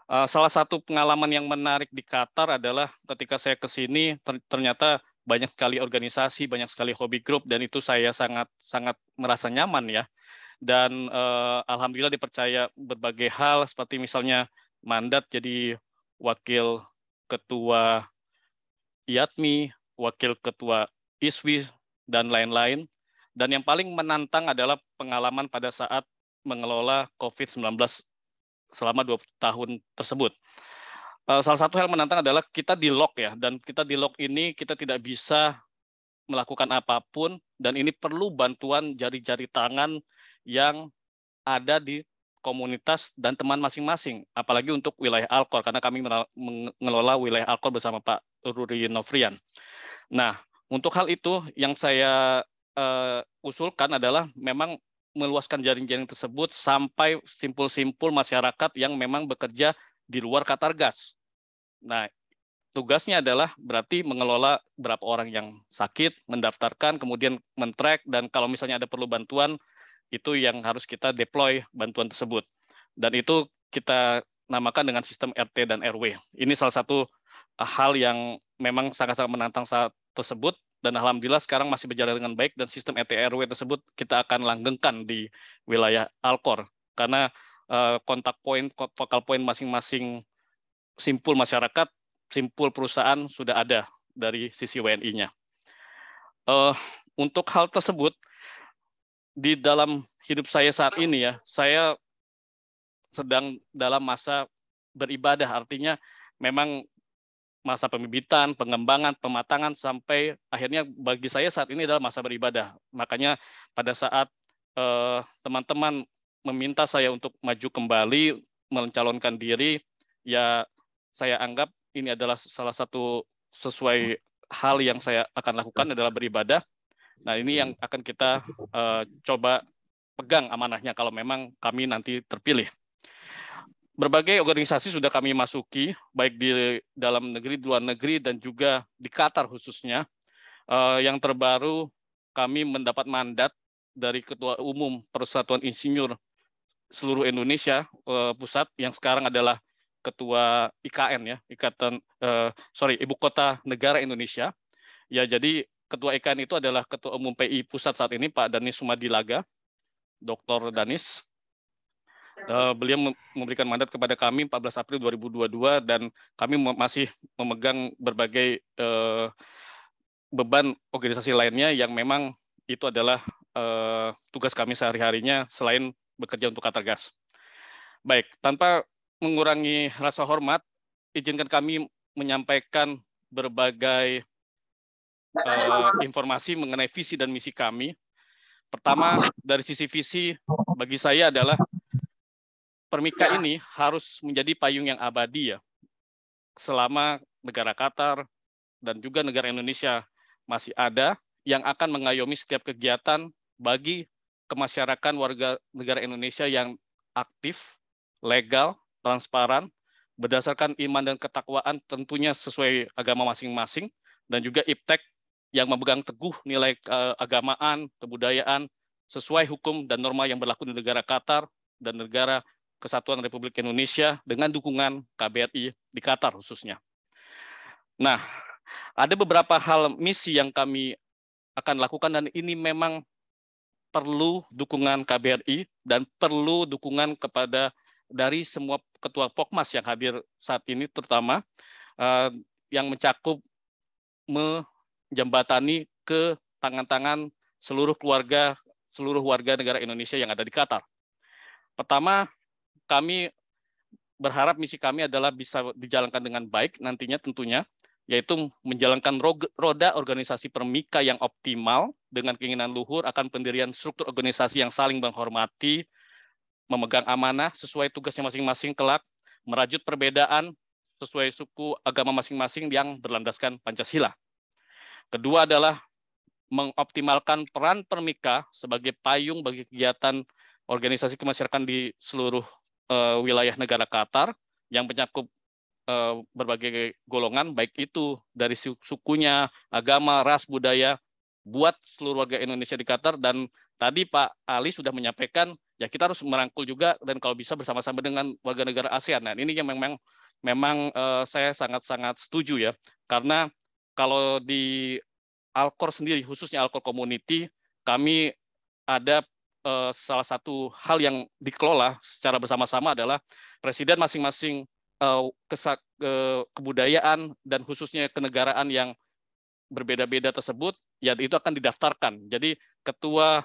Salah satu pengalaman yang menarik di Qatar adalah ketika saya ke sini ternyata banyak sekali organisasi, banyak sekali hobi grup, dan itu saya sangat merasa nyaman ya. Dan alhamdulillah dipercaya berbagai hal seperti misalnya mandat jadi wakil ketua IATMI, wakil ketua ISWI, dan lain-lain. Dan yang paling menantang adalah pengalaman pada saat mengelola COVID-19 selama 2 tahun tersebut. Salah satu hal menantang adalah kita di lock ya, dan kita di lock ini kita tidak bisa melakukan apapun, dan ini perlu bantuan jari-jari tangan yang ada di komunitas dan teman masing-masing, apalagi untuk wilayah Alkor, karena kami mengelola wilayah Alkor bersama Pak Ruri Novrian. Nah, untuk hal itu yang saya usulkan adalah memang meluaskan jaring-jaring tersebut sampai simpul-simpul masyarakat yang memang bekerja di luar Qatargas. Nah, tugasnya adalah berarti mengelola berapa orang yang sakit, mendaftarkan, kemudian men-track, dan kalau misalnya ada perlu bantuan, itu yang harus kita deploy bantuan tersebut. Dan itu kita namakan dengan sistem RT dan RW. Ini salah satu hal yang memang sangat-sangat menantang saat tersebut, dan alhamdulillah sekarang masih berjalan dengan baik, dan sistem RT RW tersebut kita akan langgengkan di wilayah Alkor, karena kontak point, focal point masing-masing simpul masyarakat, simpul perusahaan sudah ada dari sisi WNI-nya. Untuk hal tersebut, di dalam hidup saya saat ini ya, saya sedang dalam masa beribadah, artinya memang masa pembibitan, pengembangan, pematangan, sampai akhirnya bagi saya saat ini adalah masa beribadah. Makanya pada saat teman-teman meminta saya untuk maju kembali, mencalonkan diri, ya saya anggap ini adalah salah satu sesuai hal yang saya akan lakukan adalah beribadah. Nah, ini yang akan kita coba pegang amanahnya kalau memang kami nanti terpilih. Berbagai organisasi sudah kami masuki, baik di dalam negeri, di luar negeri, dan juga di Qatar khususnya. Yang terbaru, kami mendapat mandat dari Ketua Umum Persatuan Insinyur seluruh Indonesia pusat, yang sekarang adalah Ketua IKN ya, Ibu Kota Negara Indonesia. Ya, jadi Ketua IKN itu adalah Ketua Umum PI Pusat saat ini, Pak Danis Sumadilaga, Dr. Danis. Beliau memberikan mandat kepada kami 14 April 2022, dan kami masih memegang berbagai beban organisasi lainnya yang memang itu adalah tugas kami sehari-harinya selain bekerja untuk Qatargas. Baik, tanpa mengurangi rasa hormat, izinkan kami menyampaikan berbagai informasi mengenai visi dan misi kami. Pertama, dari sisi visi, bagi saya adalah Permika ini harus menjadi payung yang abadi ya, selama negara Qatar dan juga negara Indonesia masih ada, yang akan mengayomi setiap kegiatan bagi kemasyarakatan warga negara Indonesia yang aktif, legal, transparan, berdasarkan iman dan ketakwaan tentunya sesuai agama masing-masing, dan juga iptek yang memegang teguh nilai keagamaan, kebudayaan, sesuai hukum dan norma yang berlaku di negara Qatar dan negara Kesatuan Republik Indonesia dengan dukungan KBRI di Qatar khususnya. Nah, ada beberapa hal misi yang kami akan lakukan, dan ini memang perlu dukungan KBRI dan perlu dukungan kepada dari semua ketua Pokmas yang hadir saat ini, terutama yang mencakup menjembatani ke tangan-tangan seluruh warga negara Indonesia yang ada di Qatar. Pertama, kami berharap misi kami adalah bisa dijalankan dengan baik nantinya tentunya, yaitu menjalankan roda organisasi Permika yang optimal dengan keinginan luhur akan pendirian struktur organisasi yang saling menghormati, memegang amanah sesuai tugasnya masing-masing kelak, merajut perbedaan sesuai suku agama masing-masing yang berlandaskan Pancasila. Kedua adalah mengoptimalkan peran Permika sebagai payung bagi kegiatan organisasi kemasyarakatan di seluruh wilayah negara Qatar yang mencakup berbagai golongan, baik itu dari sukunya, agama, ras, budaya, buat seluruh warga Indonesia di Qatar. Dan tadi Pak Ali sudah menyampaikan, ya kita harus merangkul juga dan kalau bisa bersama-sama dengan warga negara ASEAN. Nah, ini yang memang saya sangat-sangat setuju ya, karena kalau di Alkor sendiri, khususnya Alkor Community, kami ada salah satu hal yang dikelola secara bersama-sama adalah presiden masing-masing kebudayaan dan khususnya kenegaraan yang berbeda-beda tersebut, ya itu akan didaftarkan. Jadi ketua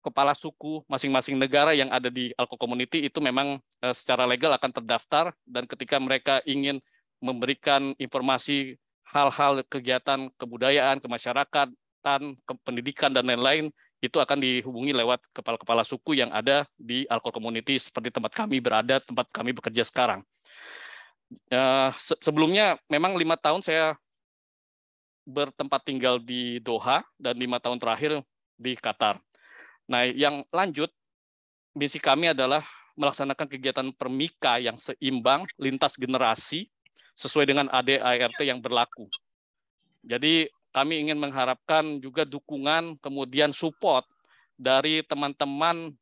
kepala suku masing-masing negara yang ada di Alkor Community itu memang secara legal akan terdaftar, dan ketika mereka ingin memberikan informasi hal-hal kegiatan kebudayaan, kemasyarakatan, pendidikan, dan lain-lain, itu akan dihubungi lewat kepala-kepala suku yang ada di Alkor Community seperti tempat kami berada, tempat kami bekerja sekarang. Sebelumnya memang 5 tahun saya bertempat tinggal di Doha dan 5 tahun terakhir di Qatar. Nah, yang lanjut, misi kami adalah melaksanakan kegiatan Permika yang seimbang lintas generasi sesuai dengan ADART yang berlaku. Jadi kami ingin mengharapkan juga dukungan, kemudian support dari teman-teman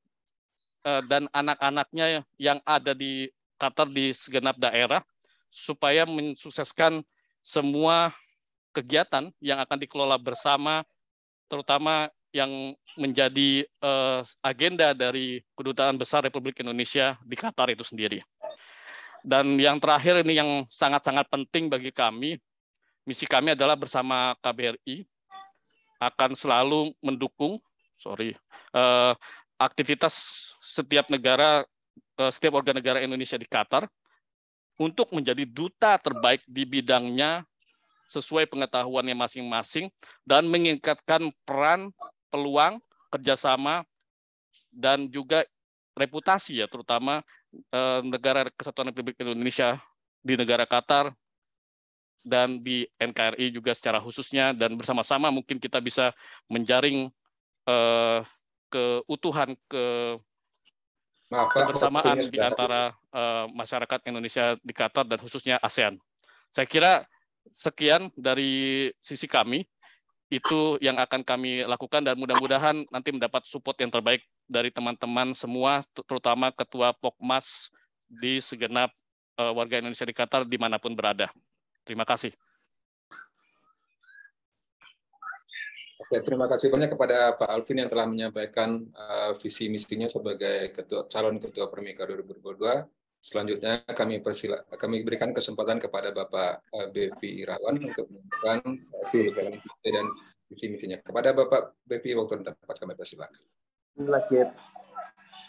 dan anak-anaknya yang ada di Qatar di segenap daerah, supaya mensukseskan semua kegiatan yang akan dikelola bersama, terutama yang menjadi agenda dari Kedutaan Besar Republik Indonesia di Qatar itu sendiri. Dan yang terakhir ini yang sangat-sangat penting bagi kami, misi kami adalah bersama KBRI akan selalu mendukung aktivitas setiap negara, setiap warga negara Indonesia di Qatar untuk menjadi duta terbaik di bidangnya sesuai pengetahuannya masing-masing dan meningkatkan peran, peluang, kerjasama, dan juga reputasi ya, terutama negara Kesatuan Republik Indonesia di negara Qatar dan di NKRI juga secara khususnya, dan bersama-sama mungkin kita bisa menjaring keutuhan kebersamaan di antara masyarakat Indonesia di Qatar dan khususnya ASEAN. Saya kira sekian dari sisi kami, itu yang akan kami lakukan, dan mudah-mudahan nanti mendapat support yang terbaik dari teman-teman semua, terutama Ketua Pokmas di segenap warga Indonesia di Qatar dimanapun berada. Terima kasih. Oke, terima kasih banyak kepada Pak Alvin yang telah menyampaikan visi misinya sebagai calon ketua Permika 2022. Selanjutnya kami berikan kesempatan kepada Bapak Bepi Irawan untuk menyampaikan visi dan visi misinya. Kepada Bapak Bepi, waktu dapat kami persilakan. Lagi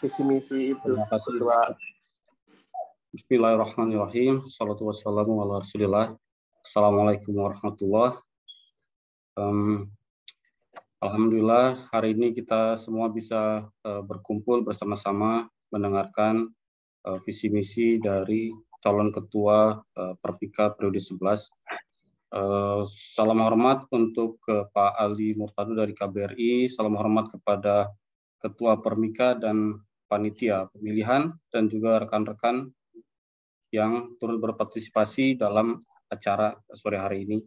visi misi itu Ketua. Bismillahirrahmanirrahim. Wassalatu wassalamu ala Rasulillah. Assalamualaikum warahmatullahi wabarakatuh. Alhamdulillah hari ini kita semua bisa berkumpul bersama-sama mendengarkan visi misi dari calon ketua Permika periode 11. Salam hormat untuk Pak Ali Murtado dari KBRI, salam hormat kepada Ketua Permika dan panitia pemilihan dan juga rekan-rekan yang turut berpartisipasi dalam acara sore hari ini.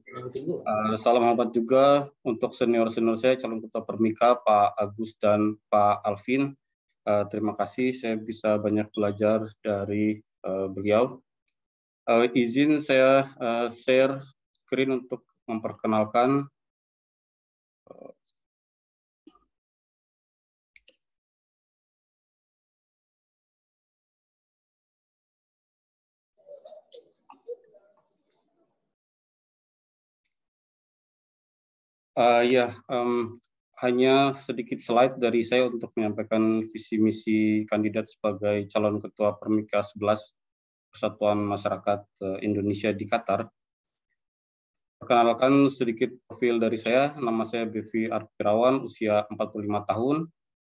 Salam hormat juga untuk senior-senior saya, calon ketua Permika, Pak Agus dan Pak Alvin. Terima kasih, saya bisa banyak belajar dari beliau. Izin saya share screen untuk memperkenalkan Hanya sedikit slide dari saya untuk menyampaikan visi misi kandidat sebagai calon ketua Permika 11 Persatuan Masyarakat Indonesia di Qatar. Perkenalkan sedikit profil dari saya. Nama saya Bevi Arpirawan, usia 45 tahun,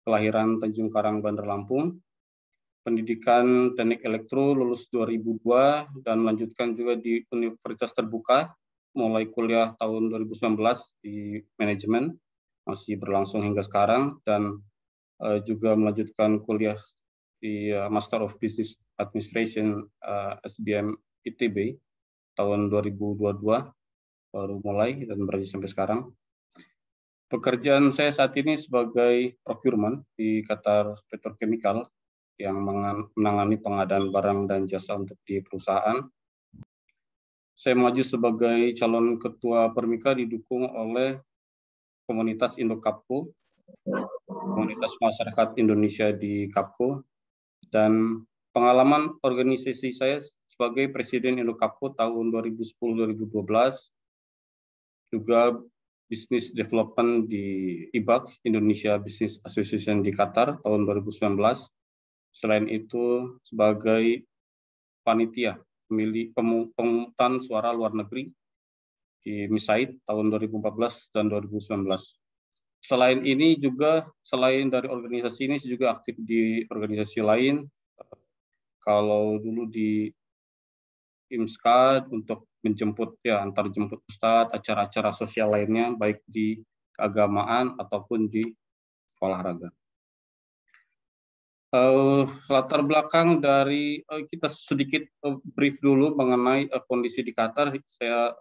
kelahiran Tanjung Karang, Bandar Lampung. Pendidikan Teknik Elektro, lulus 2002 dan melanjutkan juga di Universitas Terbuka, mulai kuliah tahun 2019 di manajemen, masih berlangsung hingga sekarang, dan juga melanjutkan kuliah di Master of Business Administration SBM ITB tahun 2022, baru mulai dan berlanjut sampai sekarang. Pekerjaan saya saat ini sebagai procurement di Qatar Petrochemical yang menangani pengadaan barang dan jasa untuk di perusahaan. Saya maju sebagai calon ketua Permika didukung oleh komunitas Indo-Kapco, komunitas masyarakat Indonesia di Kapco, dan pengalaman organisasi saya sebagai Presiden Indo-Kapco tahun 2010-2012, juga Business Development di IBAC, Indonesia Business Association di Qatar tahun 2019. Selain itu sebagai panitia pemungutan suara luar negeri di MISAID tahun 2014 dan 2019. Selain ini juga, selain dari organisasi ini, saya juga aktif di organisasi lain. Kalau dulu di IMSKA untuk menjemput, antar jemput ustadz, acara-acara sosial lainnya, baik di keagamaan ataupun di olahraga. Latar belakang dari kita sedikit brief dulu mengenai kondisi di Qatar. Saya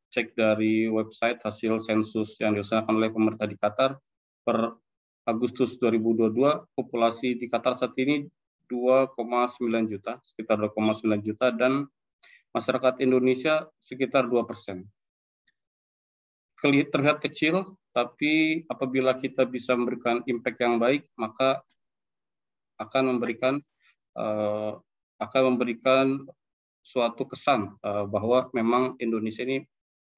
cek dari website hasil sensus yang dilaksanakan oleh pemerintah di Qatar per Agustus 2022, populasi di Qatar saat ini 2,9 juta, sekitar 2,9 juta, dan masyarakat Indonesia sekitar 2%. Terlihat kecil, tapi apabila kita bisa memberikan impact yang baik, maka akan memberikan suatu kesan bahwa memang Indonesia ini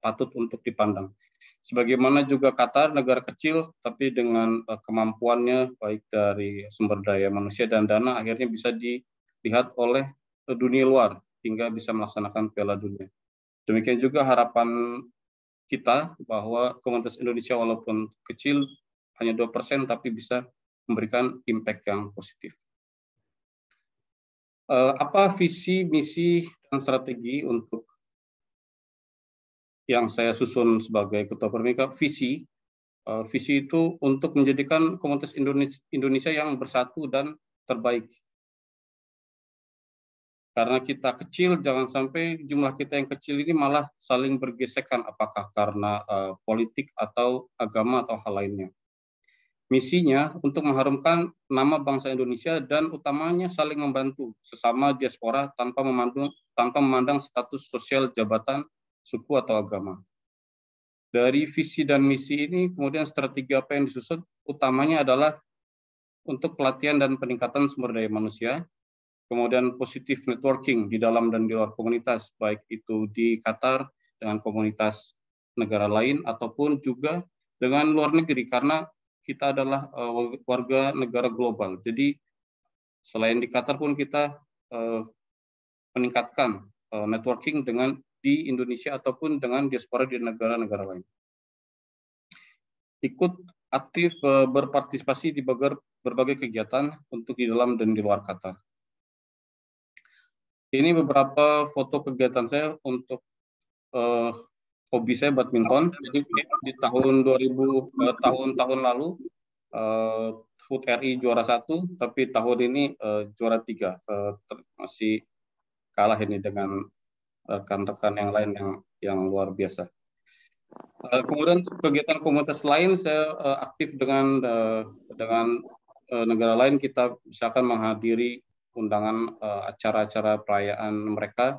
patut untuk dipandang. Sebagaimana juga Qatar, negara kecil, tapi dengan kemampuannya baik dari sumber daya manusia dan dana, akhirnya bisa dilihat oleh dunia luar hingga bisa melaksanakan Piala Dunia. Demikian juga harapan kita bahwa komunitas Indonesia walaupun kecil, hanya 2%, tapi bisa memberikan impact yang positif. Apa visi, misi, dan strategi untuk yang saya susun sebagai Ketua Permika? Visi itu untuk menjadikan komunitas Indonesia yang bersatu dan terbaik. Karena kita kecil, jangan sampai jumlah kita yang kecil ini malah saling bergesekan, apakah karena politik atau agama atau hal lainnya. Misinya untuk mengharumkan nama bangsa Indonesia dan utamanya saling membantu sesama diaspora tanpa memandang status sosial, jabatan, suku atau agama. Dari visi dan misi ini, kemudian strategi apa yang disusun, utamanya adalah untuk pelatihan dan peningkatan sumber daya manusia, kemudian positif networking di dalam dan di luar komunitas, baik itu di Qatar dengan komunitas negara lain ataupun juga dengan luar negeri, karena kita adalah warga negara global. Jadi selain di Qatar pun kita meningkatkan networking dengan di Indonesia ataupun dengan diaspora di negara-negara lain. Ikut aktif berpartisipasi di berbagai kegiatan untuk di dalam dan di luar Qatar. Ini beberapa foto kegiatan saya untuk hobi saya badminton. Jadi di tahun 2000 tahun lalu HUT RI juara 1, tapi tahun ini juara 3. Masih kalah ini dengan rekan-rekan yang lain yang luar biasa. Kemudian kegiatan komunitas lain, saya aktif dengan negara lain. Kita misalkan menghadiri undangan acara-acara perayaan mereka.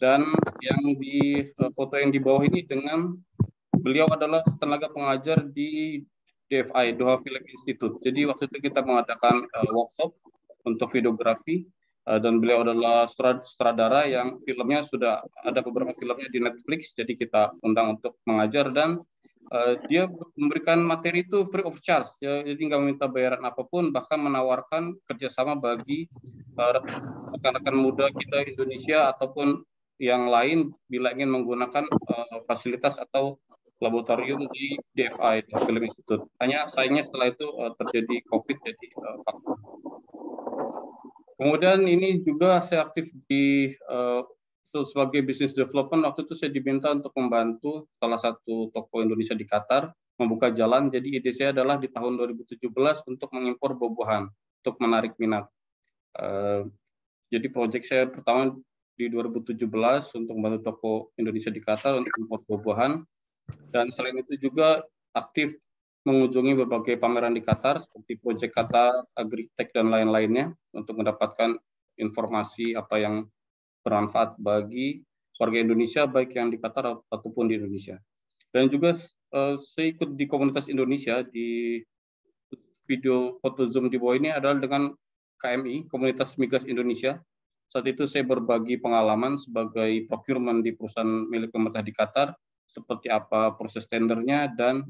Dan yang di foto yang di bawah ini dengan beliau adalah tenaga pengajar di DFI, Doha Film Institute. Jadi waktu itu kita mengadakan workshop untuk videografi, dan beliau adalah sutradara yang filmnya sudah ada beberapa filmnya di Netflix, jadi kita undang untuk mengajar. Dan dia memberikan materi itu free of charge, ya, jadi nggak meminta bayaran apapun, bahkan menawarkan kerjasama bagi rekan-rekan muda kita Indonesia ataupun yang lain bila ingin menggunakan fasilitas atau laboratorium di DFI, di Film Institute. Hanya sayangnya setelah itu terjadi COVID, jadi faktor. Kemudian ini juga saya aktif di sebagai business development. Waktu itu saya diminta untuk membantu salah satu toko Indonesia di Qatar membuka jalan. Jadi ide saya adalah di tahun 2017 untuk mengimpor buah-buahan untuk menarik minat. Jadi proyek saya pertama di 2017 untuk membantu toko Indonesia di Qatar untuk impor buah-buahan. Dan selain itu juga aktif mengunjungi berbagai pameran di Qatar seperti Project Qatar, Agritech dan lain-lainnya untuk mendapatkan informasi apa yang bermanfaat bagi warga Indonesia baik yang di Qatar ataupun di Indonesia. Dan juga saya ikut di komunitas Indonesia. Di video foto Zoom di bawah ini adalah dengan KMI, Komunitas Migas Indonesia. Saat itu saya berbagi pengalaman sebagai procurement di perusahaan milik pemerintah di Qatar, seperti apa proses tendernya dan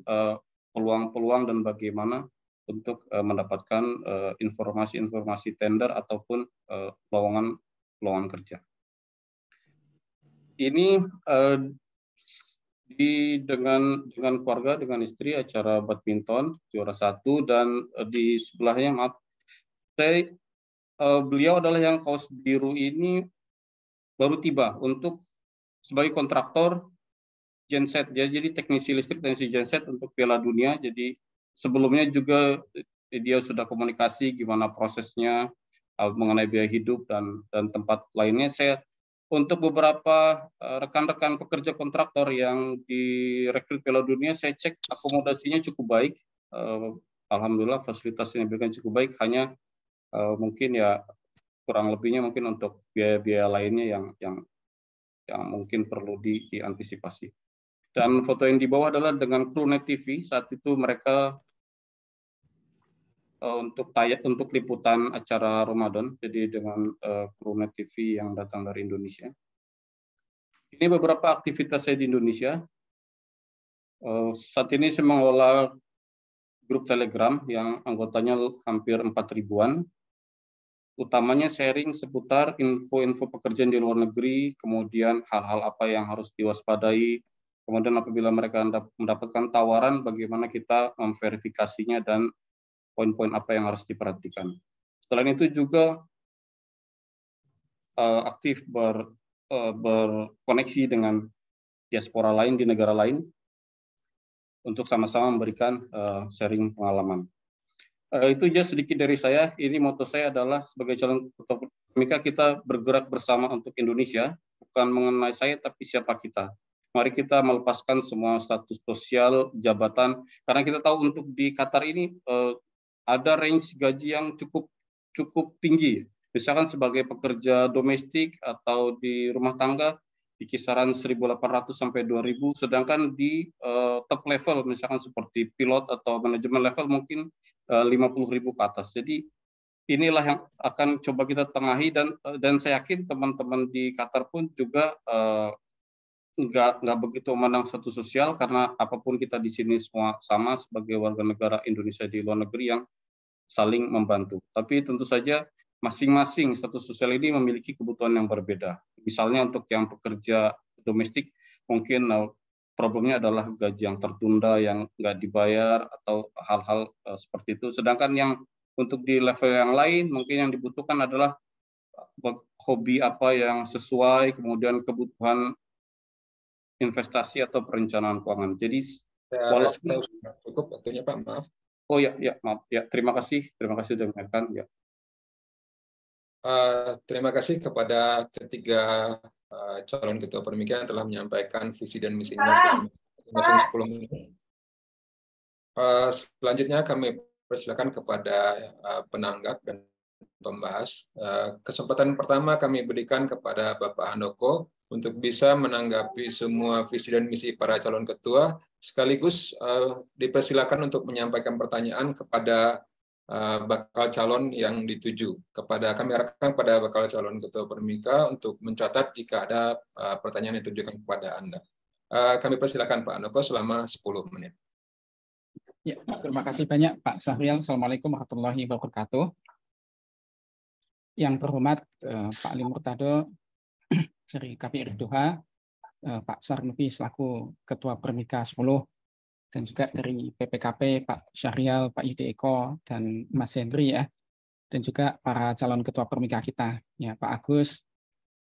peluang-peluang dan bagaimana untuk mendapatkan informasi-informasi tender ataupun lowongan kerja. Ini dengan keluarga, dengan istri acara badminton juara 1, dan di sebelahnya beliau adalah yang kaos biru ini baru tiba untuk sebagai kontraktor genset. Jadi teknisi listrik, teknisi genset untuk Piala Dunia. Jadi sebelumnya juga dia sudah komunikasi gimana prosesnya mengenai biaya hidup dan tempat lainnya. Saya untuk beberapa rekan-rekan pekerja kontraktor yang direkrut Piala Dunia, saya cek akomodasinya cukup baik. Alhamdulillah fasilitas yang diberikan cukup baik. Hanya mungkin ya kurang lebihnya mungkin untuk biaya-biaya lainnya yang mungkin perlu diantisipasi. Dan foto yang di bawah adalah dengan kru Net TV. Saat itu mereka untuk liputan acara Ramadan, jadi dengan kru Net TV yang datang dari Indonesia. Ini beberapa aktivitas saya di Indonesia. Saat ini saya mengelola grup Telegram yang anggotanya hampir 4.000-an. Utamanya sharing seputar info-info pekerjaan di luar negeri, kemudian hal-hal apa yang harus diwaspadai, kemudian apabila mereka mendapatkan tawaran, bagaimana kita memverifikasinya dan poin-poin apa yang harus diperhatikan. Selain itu juga aktif berkoneksi dengan diaspora lain di negara lain untuk sama-sama memberikan sharing pengalaman. Itu aja sedikit dari saya. Ini moto saya adalah sebagai calon ketua Permika, kita bergerak bersama untuk Indonesia, bukan mengenai saya tapi siapa kita. Mari kita melepaskan semua status sosial, jabatan, karena kita tahu untuk di Qatar ini ada range gaji yang cukup tinggi. Misalkan sebagai pekerja domestik atau di rumah tangga di kisaran 1.800 sampai 2.000, sedangkan di top level misalkan seperti pilot atau manajemen level mungkin 50.000 ke atas. Jadi inilah yang akan coba kita tengahi, dan saya yakin teman-teman di Qatar pun juga nggak begitu memandang status sosial, karena apapun kita di sini semua sama sebagai warga negara Indonesia di luar negeri yang saling membantu. Tapi tentu saja masing-masing status sosial ini memiliki kebutuhan yang berbeda. Misalnya untuk yang pekerja domestik mungkin problemnya adalah gaji yang tertunda, yang nggak dibayar atau hal-hal seperti itu. Sedangkan yang untuk di level yang lain mungkin yang dibutuhkan adalah hobi apa yang sesuai, kemudian kebutuhan investasi atau perencanaan keuangan. Jadi walaupun cukup waktunya Pak, maaf. Oh ya maaf ya, terima kasih sudah mendengarkan ya. Terima kasih kepada ketiga calon ketua Permika yang telah menyampaikan visi dan misinya selama 10 menit. Selanjutnya kami persilakan kepada penanggap dan pembahas. Kesempatan pertama kami berikan kepada Bapak Handoko untuk bisa menanggapi semua visi dan misi para calon ketua, sekaligus dipersilakan untuk menyampaikan pertanyaan kepada bakal calon yang dituju. Kami harapkan pada bakal calon ketua Permika untuk mencatat jika ada pertanyaan yang ditujukan kepada Anda. kami persilakan Pak Noko selama 10 menit. Ya, terima kasih banyak Pak Syahrial. Assalamualaikum warahmatullahi wabarakatuh. Yang terhormat Pak Ali Murtado dari KPRI Doha, Pak Sarnufi selaku Ketua Permika 10, dan juga dari PPKP Pak Syahrial, Pak Yudi Eko, dan Mas Hendri ya, dan juga para calon Ketua Permika kita, ya Pak Agus,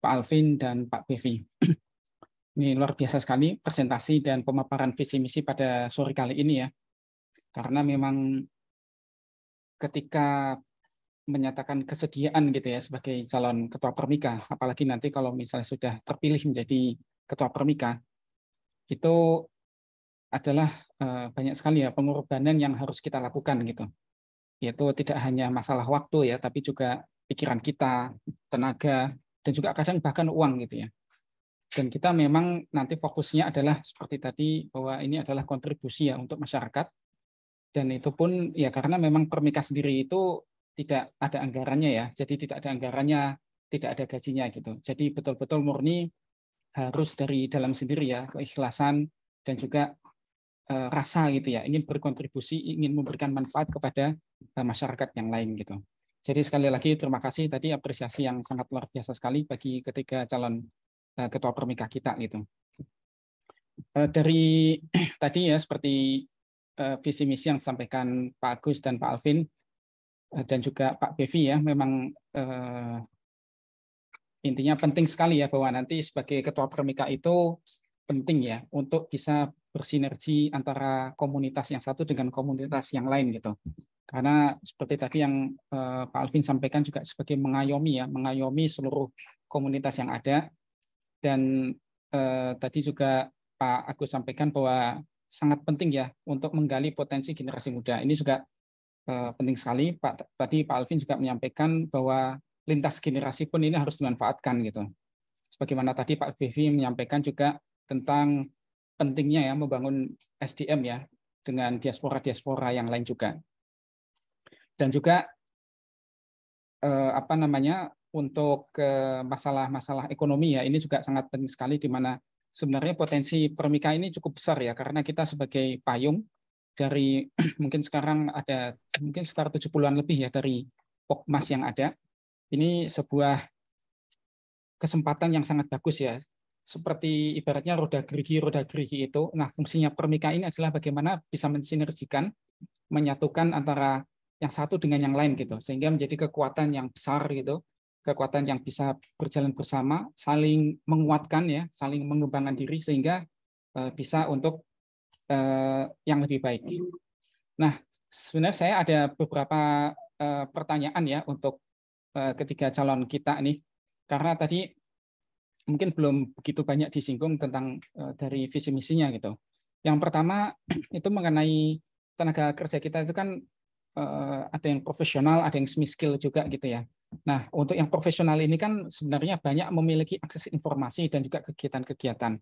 Pak Alvin, dan Pak Bevi. Ini luar biasa sekali presentasi dan pemaparan visi misi pada sore kali ini ya, karena memang ketika menyatakan kesediaan gitu ya sebagai calon ketua Permika, apalagi nanti kalau misalnya sudah terpilih menjadi ketua Permika, itu adalah banyak sekali ya pengorbanan yang harus kita lakukan gitu. Yaitu tidak hanya masalah waktu ya, tapi juga pikiran kita, tenaga, dan juga kadang bahkan uang gitu ya. Dan kita memang nanti fokusnya adalah seperti tadi bahwa ini adalah kontribusi ya untuk masyarakat. Dan itu pun ya karena memang Permika sendiri itu tidak ada anggarannya ya, jadi tidak ada anggarannya, tidak ada gajinya gitu. Jadi betul-betul murni harus dari dalam sendiri ya, keikhlasan dan juga rasa gitu ya, ingin berkontribusi, ingin memberikan manfaat kepada masyarakat yang lain gitu. Jadi sekali lagi terima kasih tadi apresiasi yang sangat luar biasa sekali bagi ketiga calon ketua Permika kita gitu. Dari tadi ya seperti visi misi yang disampaikan Pak Agus dan Pak Alvin, dan juga Pak Bevi ya, memang intinya penting sekali ya bahwa nanti sebagai ketua Permika itu penting ya untuk bisa bersinergi antara komunitas yang satu dengan komunitas yang lain gitu. Karena seperti tadi yang Pak Alvin sampaikan juga sebagai mengayomi ya, mengayomi seluruh komunitas yang ada. Dan tadi juga Pak Agus sampaikan bahwa sangat penting ya untuk menggali potensi generasi muda. Ini juga penting sekali. Tadi Pak Alvin juga menyampaikan bahwa lintas generasi pun ini harus dimanfaatkan gitu. Sebagaimana tadi Pak Bevi menyampaikan juga tentang pentingnya ya membangun SDM ya dengan diaspora yang lain juga. Dan juga untuk masalah-masalah ekonomi ya ini juga sangat penting sekali, di mana sebenarnya potensi Permika ini cukup besar ya, karena kita sebagai payung dari mungkin sekarang ada mungkin sekitar 70-an lebih ya dari Pokmas yang ada. Ini sebuah kesempatan yang sangat bagus ya. Seperti ibaratnya roda gerigi itu. Nah, fungsinya Permika ini adalah bagaimana bisa mensinergikan, menyatukan antara yang satu dengan yang lain gitu, sehingga menjadi kekuatan yang besar gitu, kekuatan yang bisa berjalan bersama, saling menguatkan ya, saling mengembangkan diri sehingga bisa untuk yang lebih baik. Nah, sebenarnya saya ada beberapa pertanyaan ya untuk ketiga calon kita nih, karena tadi mungkin belum begitu banyak disinggung tentang dari visi misinya gitu. Yang pertama itu mengenai tenaga kerja kita itu kan ada yang profesional, ada yang semi skill juga gitu ya. Nah, untuk yang profesional ini kan sebenarnya banyak memiliki akses informasi dan juga kegiatan-kegiatan.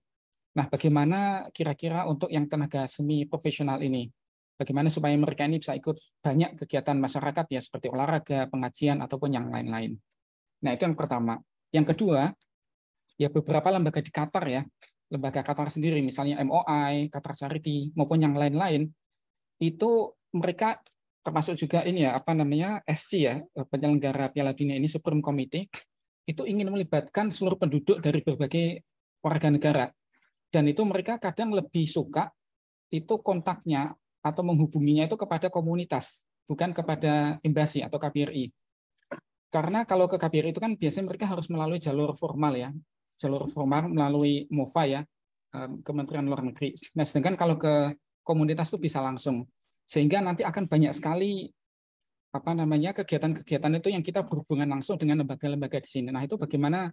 Nah, bagaimana kira-kira untuk yang tenaga semi profesional ini? Bagaimana supaya mereka ini bisa ikut banyak kegiatan masyarakat ya, seperti olahraga, pengajian, ataupun yang lain-lain. Nah, itu yang pertama. Yang kedua, ya beberapa lembaga di Qatar ya, lembaga Qatar sendiri, misalnya MOI, Qatar Charity, maupun yang lain-lain, itu mereka termasuk juga ini ya, SC ya, penyelenggara Piala Dunia ini, Supreme Committee, itu ingin melibatkan seluruh penduduk dari berbagai warga negara. Dan itu mereka kadang lebih suka itu kontaknya atau menghubunginya itu kepada komunitas, bukan kepada embasi atau KBRI. Karena kalau ke KBRI itu kan biasanya mereka harus melalui jalur formal ya, jalur formal melalui MOFA ya, Kementerian Luar Negeri. Nah, sedangkan kalau ke komunitas itu bisa langsung, sehingga nanti akan banyak sekali kegiatan-kegiatan itu yang kita berhubungan langsung dengan lembaga-lembaga di sini. Nah, itu bagaimana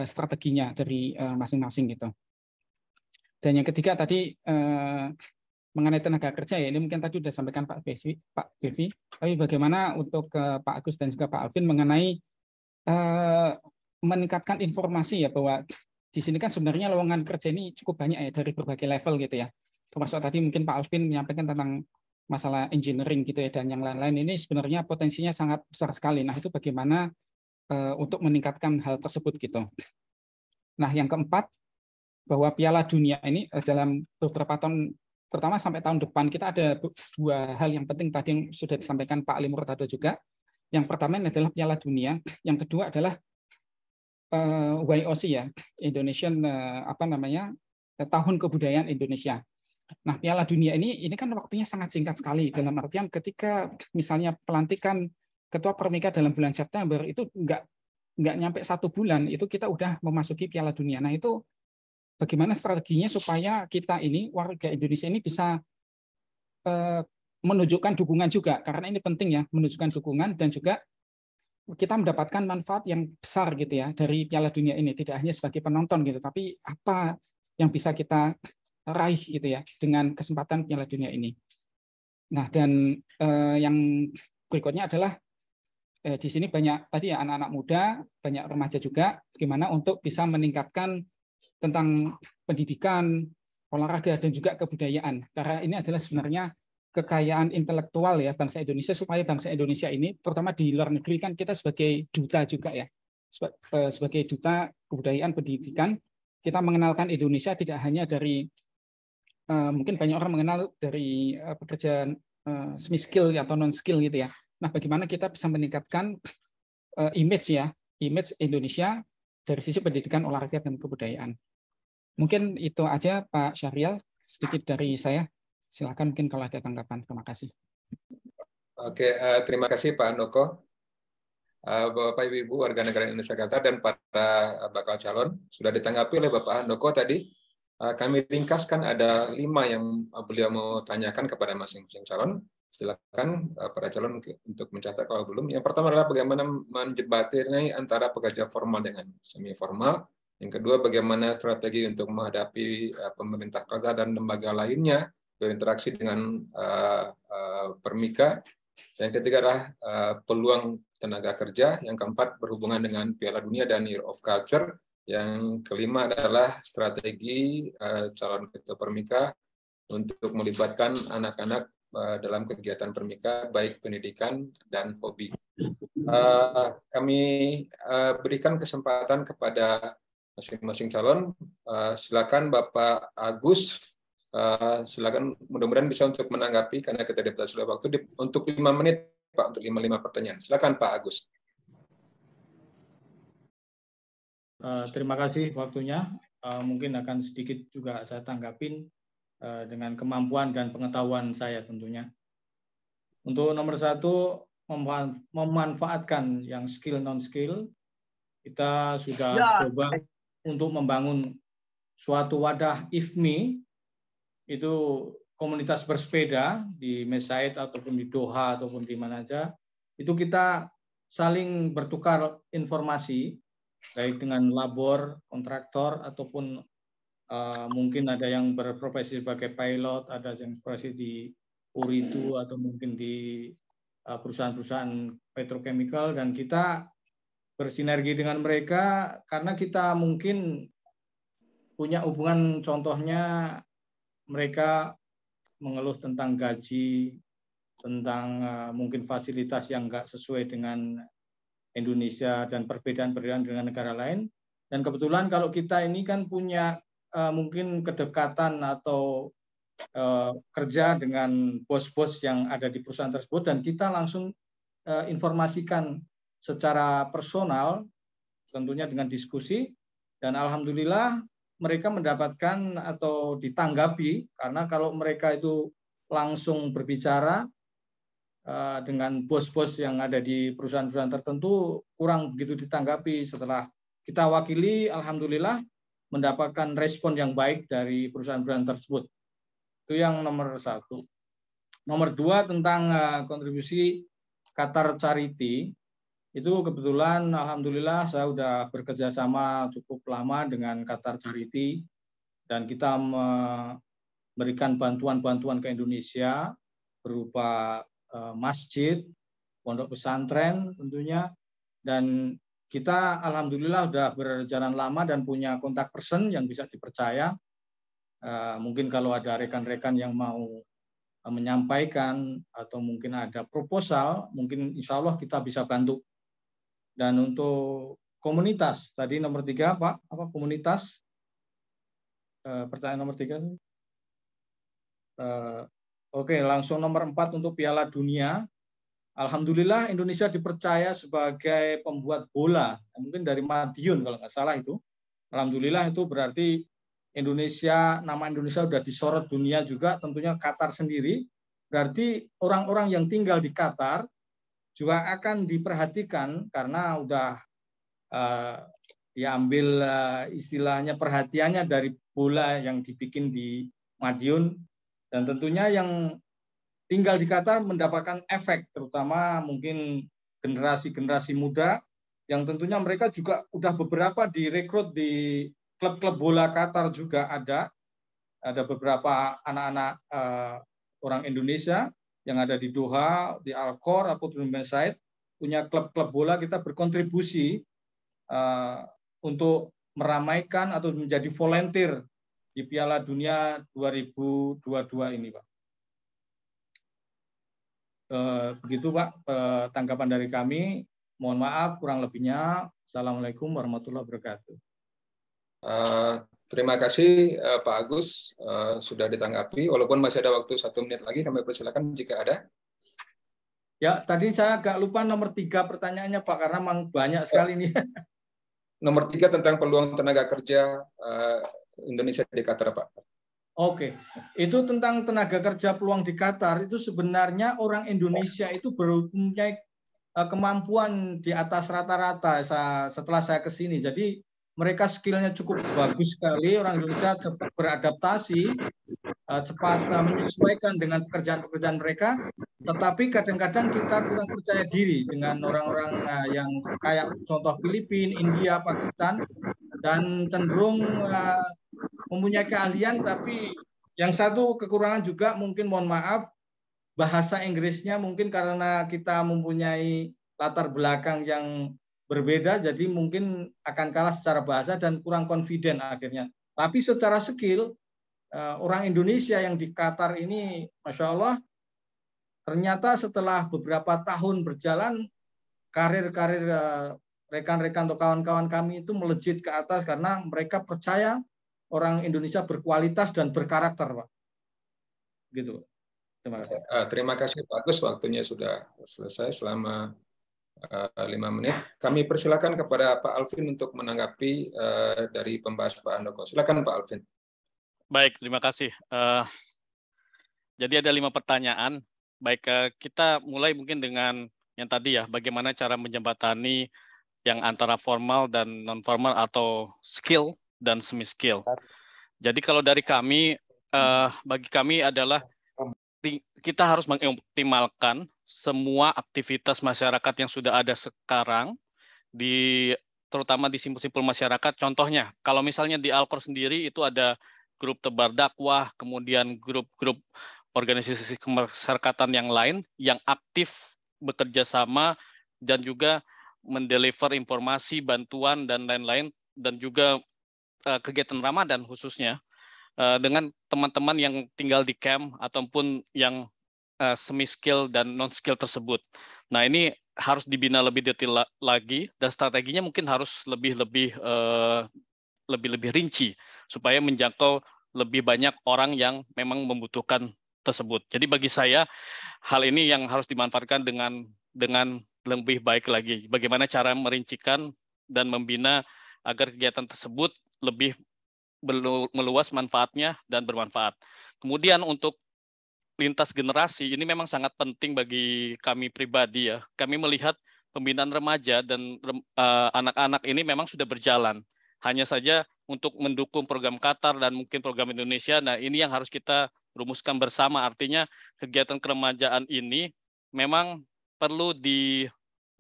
strateginya dari masing-masing gitu. Dan yang ketiga tadi mengenai tenaga kerja ya, ini mungkin tadi sudah sampaikan Pak Bevi, tapi bagaimana untuk Pak Agus dan juga Pak Alvin mengenai meningkatkan informasi ya, bahwa di sini kan sebenarnya lowongan kerja ini cukup banyak ya dari berbagai level gitu ya. Termasuk tadi mungkin Pak Alvin menyampaikan tentang masalah engineering gitu ya, dan yang lain-lain ini sebenarnya potensinya sangat besar sekali. Nah, itu bagaimana untuk meningkatkan hal tersebut gitu. Nah, yang keempat bahwa Piala Dunia ini dalam beberapa tahun, pertama sampai tahun depan, kita ada dua hal yang penting tadi yang sudah disampaikan Pak Ali Murtado juga. Yang pertama adalah Piala Dunia, yang kedua adalah YOC ya, Indonesian Tahun Kebudayaan Indonesia. Nah, Piala Dunia ini kan waktunya sangat singkat sekali, dalam artian ketika misalnya pelantikan Ketua Permika dalam bulan September itu nggak nyampe 1 bulan itu kita udah memasuki Piala Dunia. Nah, itu bagaimana strateginya supaya kita ini warga Indonesia ini bisa menunjukkan dukungan juga, karena ini penting ya, menunjukkan dukungan dan juga kita mendapatkan manfaat yang besar gitu ya dari Piala Dunia ini, tidak hanya sebagai penonton gitu, tapi apa yang bisa kita raih gitu ya dengan kesempatan Piala Dunia ini. Nah, dan yang berikutnya adalah di sini banyak tadi ya anak-anak muda, banyak remaja juga, bagaimana untuk bisa meningkatkan tentang pendidikan, olahraga dan juga kebudayaan. Karena ini adalah sebenarnya kekayaan intelektual ya bangsa Indonesia, supaya bangsa Indonesia ini terutama di luar negeri kan kita sebagai duta juga ya, sebagai duta kebudayaan pendidikan, kita mengenalkan Indonesia tidak hanya dari mungkin banyak orang mengenal dari pekerjaan semi skill atau non skill gitu ya. Nah, bagaimana kita bisa meningkatkan image Indonesia dari sisi pendidikan, olahraga dan kebudayaan. Mungkin itu aja Pak Syahrial, sedikit dari saya. Silakan mungkin kalau ada tanggapan. Terima kasih. Oke, terima kasih Pak Handoko. Bapak Ibu warga negara Indonesia Qatar dan para bakal calon sudah ditanggapi oleh Bapak Handoko tadi. Kami ringkaskan ada 5 yang beliau mau tanyakan kepada masing-masing calon. Silakan para calon untuk mencatat kalau belum. Yang pertama adalah bagaimana menjembatani antara pekerja formal dengan semi formal. Yang kedua, bagaimana strategi untuk menghadapi pemerintah kota dan lembaga lainnya berinteraksi dengan Permika. Yang ketiga adalah peluang tenaga kerja. Yang keempat berhubungan dengan Piala Dunia dan Year of Culture. Yang kelima adalah strategi calon ketua Permika untuk melibatkan anak-anak dalam kegiatan Permika, baik pendidikan dan hobi. Kami berikan kesempatan kepada masing-masing calon. Silakan Bapak Agus. Silakan, mudah-mudahan bisa untuk menanggapi karena kita dibatasi oleh waktu untuk 5 menit Pak, untuk 5 pertanyaan. Silakan Pak Agus. Terima kasih waktunya. Mungkin akan sedikit juga saya tanggapin dengan kemampuan dan pengetahuan saya tentunya. Untuk nomor 1, memanfaatkan yang skill non-skill. Kita sudah coba untuk membangun suatu wadah IFMI, itu komunitas bersepeda di Mesaid ataupun di Doha ataupun di mana aja, itu kita saling bertukar informasi baik dengan labor, kontraktor ataupun mungkin ada yang berprofesi sebagai pilot, ada yang berprofesi di Uridu atau mungkin di perusahaan-perusahaan petrochemical, dan kita bersinergi dengan mereka karena kita mungkin punya hubungan, contohnya mereka mengeluh tentang gaji, tentang mungkin fasilitas yang nggak sesuai dengan Indonesia dan perbedaan-perbedaan dengan negara lain. Dan kebetulan kalau kita ini kan punya mungkin kedekatan atau kerja dengan bos-bos yang ada di perusahaan tersebut, dan kita langsung informasikan secara personal, tentunya dengan diskusi, dan alhamdulillah mereka mendapatkan atau ditanggapi, karena kalau mereka itu langsung berbicara dengan bos-bos yang ada di perusahaan-perusahaan tertentu kurang begitu ditanggapi. Setelah kita wakili, alhamdulillah mendapatkan respon yang baik dari perusahaan-perusahaan tersebut. Itu yang nomor 1. Nomor 2 tentang kontribusi Qatar Charity. Itu kebetulan alhamdulillah saya sudah bekerja sama cukup lama dengan Qatar Charity, dan kita memberikan bantuan-bantuan ke Indonesia berupa masjid, pondok pesantren tentunya, dan kita alhamdulillah sudah berjalan lama dan punya kontak person yang bisa dipercaya. Mungkin kalau ada rekan-rekan yang mau menyampaikan atau mungkin ada proposal, mungkin insya Allah kita bisa bantu. Dan untuk komunitas, tadi nomor 3 Pak, apa komunitas? Pertanyaan nomor 3. Oke, langsung nomor 4 untuk Piala Dunia. Alhamdulillah Indonesia dipercaya sebagai pembuat bola, mungkin dari Madiun kalau nggak salah itu. Alhamdulillah itu berarti Indonesia, nama Indonesia sudah disorot dunia juga, tentunya Qatar sendiri. Berarti orang-orang yang tinggal di Qatar juga akan diperhatikan karena udah diambil istilahnya perhatiannya dari bola yang dibikin di Madiun, dan tentunya yang tinggal di Qatar mendapatkan efek, terutama mungkin generasi-generasi muda yang tentunya mereka juga udah beberapa direkrut di klub-klub bola Qatar juga ada beberapa anak-anak orang Indonesia yang ada di Doha, di Al-Khor, atau di Said, punya klub-klub bola. Kita berkontribusi untuk meramaikan atau menjadi volunteer di Piala Dunia 2022 ini, Pak. Begitu, Pak, tanggapan dari kami. Mohon maaf kurang lebihnya. Assalamualaikum warahmatullahi wabarakatuh. Terima kasih Pak Agus, sudah ditanggapi. Walaupun masih ada waktu 1 menit lagi, kami persilakan jika ada. Ya, tadi saya agak lupa nomor 3 pertanyaannya, Pak, karena memang banyak sekali nih. Nomor 3 tentang peluang tenaga kerja Indonesia di Qatar, Pak. Oke, itu tentang tenaga kerja peluang di Qatar. Itu sebenarnya orang Indonesia itu mempunyai kemampuan di atas rata-rata setelah saya ke sini. Jadi mereka skillnya cukup bagus sekali. Orang Indonesia cepat beradaptasi, cepat menyesuaikan dengan pekerjaan-pekerjaan mereka. Tetapi kadang-kadang kita kurang percaya diri dengan orang-orang yang kayak contoh Filipina, India, Pakistan, dan cenderung mempunyai keahlian, tapi yang satu kekurangan juga mungkin, mohon maaf, bahasa Inggrisnya mungkin karena kita mempunyai latar belakang yang berbeda, jadi mungkin akan kalah secara bahasa dan kurang confident akhirnya. Tapi secara skill, orang Indonesia yang di Qatar ini, Masya Allah, ternyata setelah beberapa tahun berjalan, karir-karir rekan-rekan atau kawan-kawan kami itu melejit ke atas karena mereka percaya orang Indonesia berkualitas dan berkarakter, Pak. Gitu. Terima kasih. Terima kasih Pak Agus, waktunya sudah selesai selama 5 menit. Kami persilakan kepada Pak Alvin untuk menanggapi dari pembahas Pak Andoko. Silakan Pak Alvin. Baik, terima kasih. Jadi ada 5 pertanyaan. Baik, kita mulai mungkin dengan yang tadi ya, bagaimana cara menjembatani yang antara formal dan non formal atau skill dan semi skill. Jadi kalau dari kami, bagi kami adalah kita harus mengoptimalkan semua aktivitas masyarakat yang sudah ada sekarang, terutama di simpul-simpul masyarakat. Contohnya, kalau misalnya di Al-Khor sendiri itu ada grup tebar dakwah, kemudian grup-grup organisasi kemasyarakatan yang lain yang aktif bekerja sama dan juga mendeliver informasi, bantuan, dan lain-lain, dan juga kegiatan Ramadan khususnya dengan teman-teman yang tinggal di camp ataupun yang semi skill dan non skill tersebut. Nah, ini harus dibina lebih detail lagi dan strateginya mungkin harus lebih rinci supaya menjangkau lebih banyak orang yang memang membutuhkan tersebut. Jadi bagi saya hal ini yang harus dimanfaatkan dengan lebih baik lagi. Bagaimana cara merincikan dan membina agar kegiatan tersebut lebih meluas manfaatnya dan bermanfaat. Kemudian untuk lintas generasi, ini memang sangat penting bagi kami pribadi ya. Kami melihat pembinaan remaja dan anak-anak ini memang sudah berjalan. Hanya saja untuk mendukung program Qatar dan mungkin program Indonesia, nah ini yang harus kita rumuskan bersama. Artinya kegiatan keremajaan ini memang perlu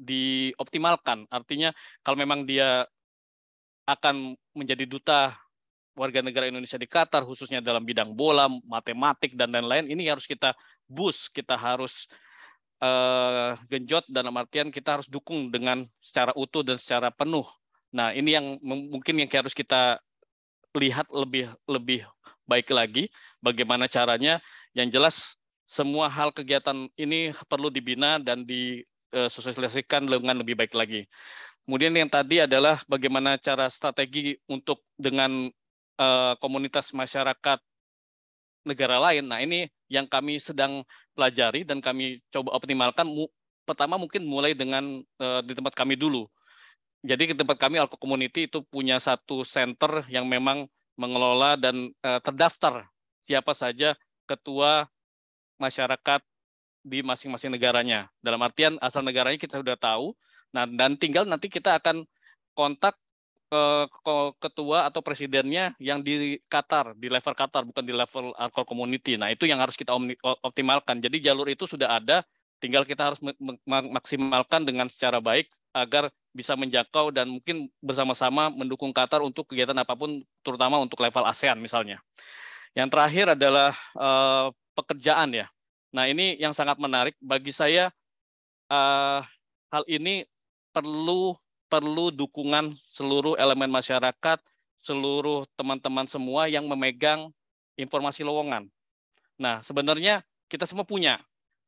dioptimalkan. Artinya kalau memang dia akan menjadi duta warga negara Indonesia di Qatar, khususnya dalam bidang bola, matematik, dan lain-lain, ini harus kita boost, kita harus genjot, dalam artian kita harus dukung dengan secara utuh dan secara penuh. Nah, ini yang mungkin yang harus kita lihat lebih baik lagi, bagaimana caranya. Yang jelas, semua hal kegiatan ini perlu dibina dan disosialisasikan dengan lebih baik lagi. Kemudian yang tadi adalah bagaimana cara strategi untuk dengan komunitas masyarakat negara lain. Nah, ini yang kami sedang pelajari dan kami coba optimalkan. Pertama mungkin mulai dengan di tempat kami dulu. Jadi di tempat kami Alko Community itu punya satu center yang memang mengelola dan terdaftar siapa saja ketua masyarakat di masing-masing negaranya. Dalam artian asal negaranya kita sudah tahu. Nah, dan tinggal nanti kita akan kontak ketua atau presidennya yang di Qatar, di level Qatar, bukan di level Alko Community. Nah, itu yang harus kita optimalkan. Jadi jalur itu sudah ada, tinggal kita harus maksimalkan dengan secara baik agar bisa menjangkau dan mungkin bersama-sama mendukung Qatar untuk kegiatan apapun, terutama untuk level ASEAN misalnya. Yang terakhir adalah pekerjaan ya. Nah, ini yang sangat menarik bagi saya. Hal ini perlu dukungan seluruh elemen masyarakat, seluruh teman-teman semua yang memegang informasi lowongan. Nah, sebenarnya kita semua punya,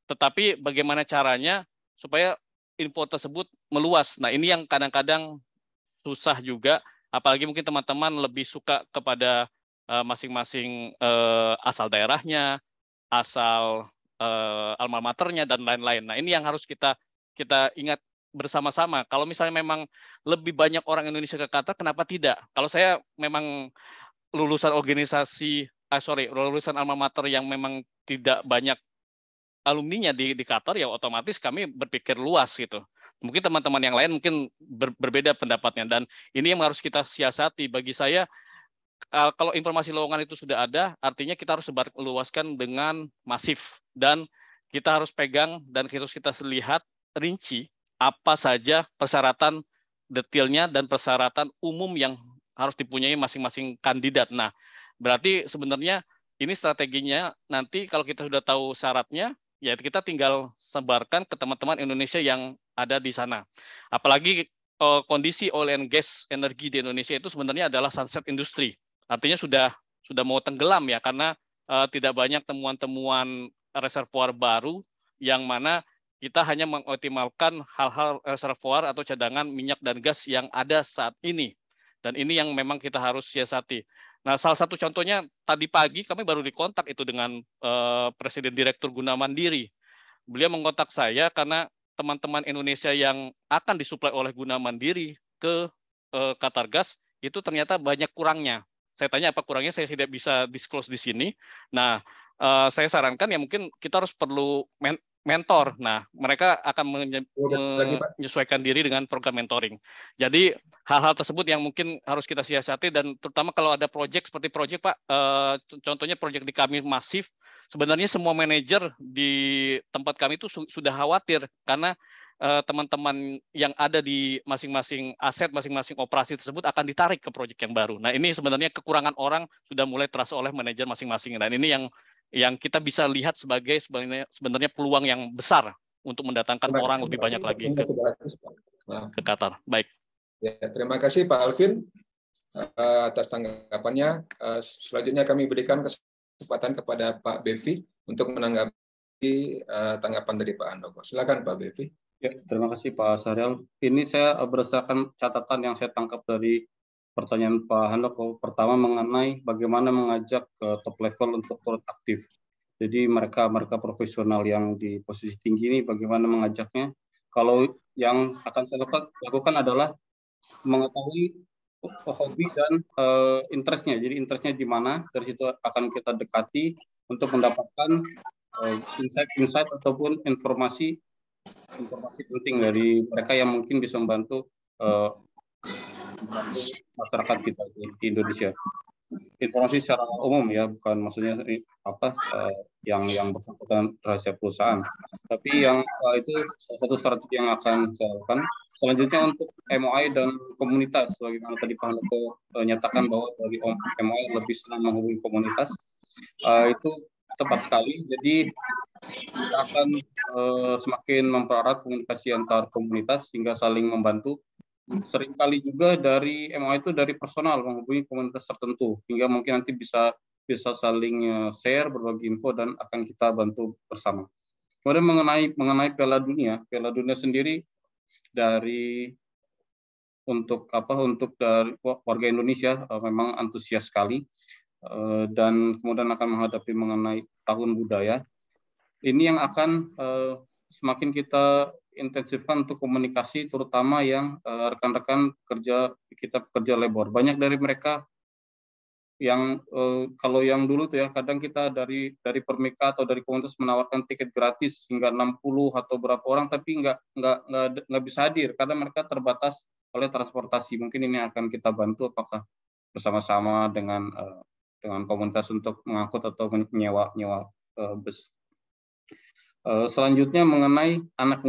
tetapi bagaimana caranya supaya info tersebut meluas. Nah, ini yang kadang-kadang susah juga, apalagi mungkin teman-teman lebih suka kepada masing-masing asal daerahnya, asal alma maternya, dan lain-lain. Nah, ini yang harus kita ingat bersama-sama. Kalau misalnya memang lebih banyak orang Indonesia ke Qatar, kenapa tidak? Kalau saya memang lulusan lulusan alma mater yang memang tidak banyak alumninya di Qatar, ya otomatis kami berpikir luas gitu. Mungkin teman-teman yang lain mungkin berbeda pendapatnya, dan ini yang harus kita siasati. Bagi saya, kalau informasi lowongan itu sudah ada, artinya kita harus sebarluaskan dengan masif, dan kita harus pegang dan harus kita lihat rinci apa saja persyaratan detailnya dan persyaratan umum yang harus dipunyai masing-masing kandidat. Nah, berarti sebenarnya ini strateginya nanti kalau kita sudah tahu syaratnya, ya kita tinggal sebarkan ke teman-teman Indonesia yang ada di sana. Apalagi kondisi oil and gas energi di Indonesia itu sebenarnya adalah sunset industry. Artinya sudah mau tenggelam ya, karena tidak banyak temuan-temuan reservoir baru yang mana kita hanya mengoptimalkan hal-hal reservoir atau cadangan minyak dan gas yang ada saat ini. Dan ini yang memang kita harus siasati. Nah, salah satu contohnya tadi pagi kami baru dikontak itu dengan Presiden Direktur Guna Mandiri. Beliau mengontak saya karena teman-teman Indonesia yang akan disuplai oleh Guna Mandiri ke Qatargas itu ternyata banyak kurangnya. Saya tanya apa kurangnya, saya tidak bisa disclose di sini. Nah, saya sarankan ya mungkin kita harus perlu mentor. Nah, mereka akan menyesuaikan diri dengan program mentoring. Jadi hal-hal tersebut yang mungkin harus kita siasati, dan terutama kalau ada proyek seperti proyek Pak, contohnya proyek di kami masif, sebenarnya semua manajer di tempat kami itu sudah khawatir karena teman-teman yang ada di masing-masing aset, masing-masing operasi tersebut akan ditarik ke proyek yang baru. Nah, ini sebenarnya kekurangan orang sudah mulai terasa oleh manajer masing-masing. Dan ini yang kita bisa lihat sebagai sebenarnya peluang yang besar untuk mendatangkan orang lebih banyak lagi ke Qatar. Baik. Ya, terima kasih Pak Alvin atas tanggapannya. Selanjutnya kami berikan kesempatan kepada Pak Bevi untuk menanggapi tanggapan dari Pak Handoko. Silakan Pak Bevi. Ya, terima kasih Pak Syahrial. Ini saya berdasarkan catatan yang saya tangkap dari pertanyaan Pak Handoko. Pertama mengenai bagaimana mengajak ke top level untuk turut aktif. Jadi mereka profesional yang di posisi tinggi ini bagaimana mengajaknya. Kalau yang akan saya lakukan adalah mengetahui hobi dan interestnya. Jadi interestnya di mana, dari situ akan kita dekati untuk mendapatkan insight ataupun informasi penting dari mereka yang mungkin bisa membantu masyarakat kita di Indonesia. Informasi secara umum ya, bukan maksudnya yang bersangkutan rahasia perusahaan. Tapi yang itu salah satu strategi yang akan saya lakukan. Selanjutnya untuk MOI dan komunitas, bagaimana tadi Pak Handoko nyatakan bahwa dari MOI lebih senang menghubungi komunitas, itu tepat sekali. Jadi kita akan semakin mempererat komunikasi antar komunitas hingga saling membantu. Seringkali juga dari MOI itu dari personal menghubungi komunitas tertentu hingga mungkin nanti bisa saling share, berbagi info, dan akan kita bantu bersama. Kemudian mengenai Piala Dunia sendiri dari dari warga Indonesia memang antusias sekali, dan kemudian akan menghadapi mengenai tahun budaya. Ini yang akan semakin kita intensifkan untuk komunikasi, terutama yang rekan-rekan pekerja labor. Banyak dari mereka yang kalau yang dulu tuh ya, kadang kita dari Permika atau dari komunitas menawarkan tiket gratis hingga 60 atau berapa orang, tapi nggak bisa hadir karena mereka terbatas oleh transportasi. Mungkin ini akan kita bantu, apakah bersama-sama dengan komunitas untuk mengangkut atau menyewa bus. Selanjutnya mengenai anak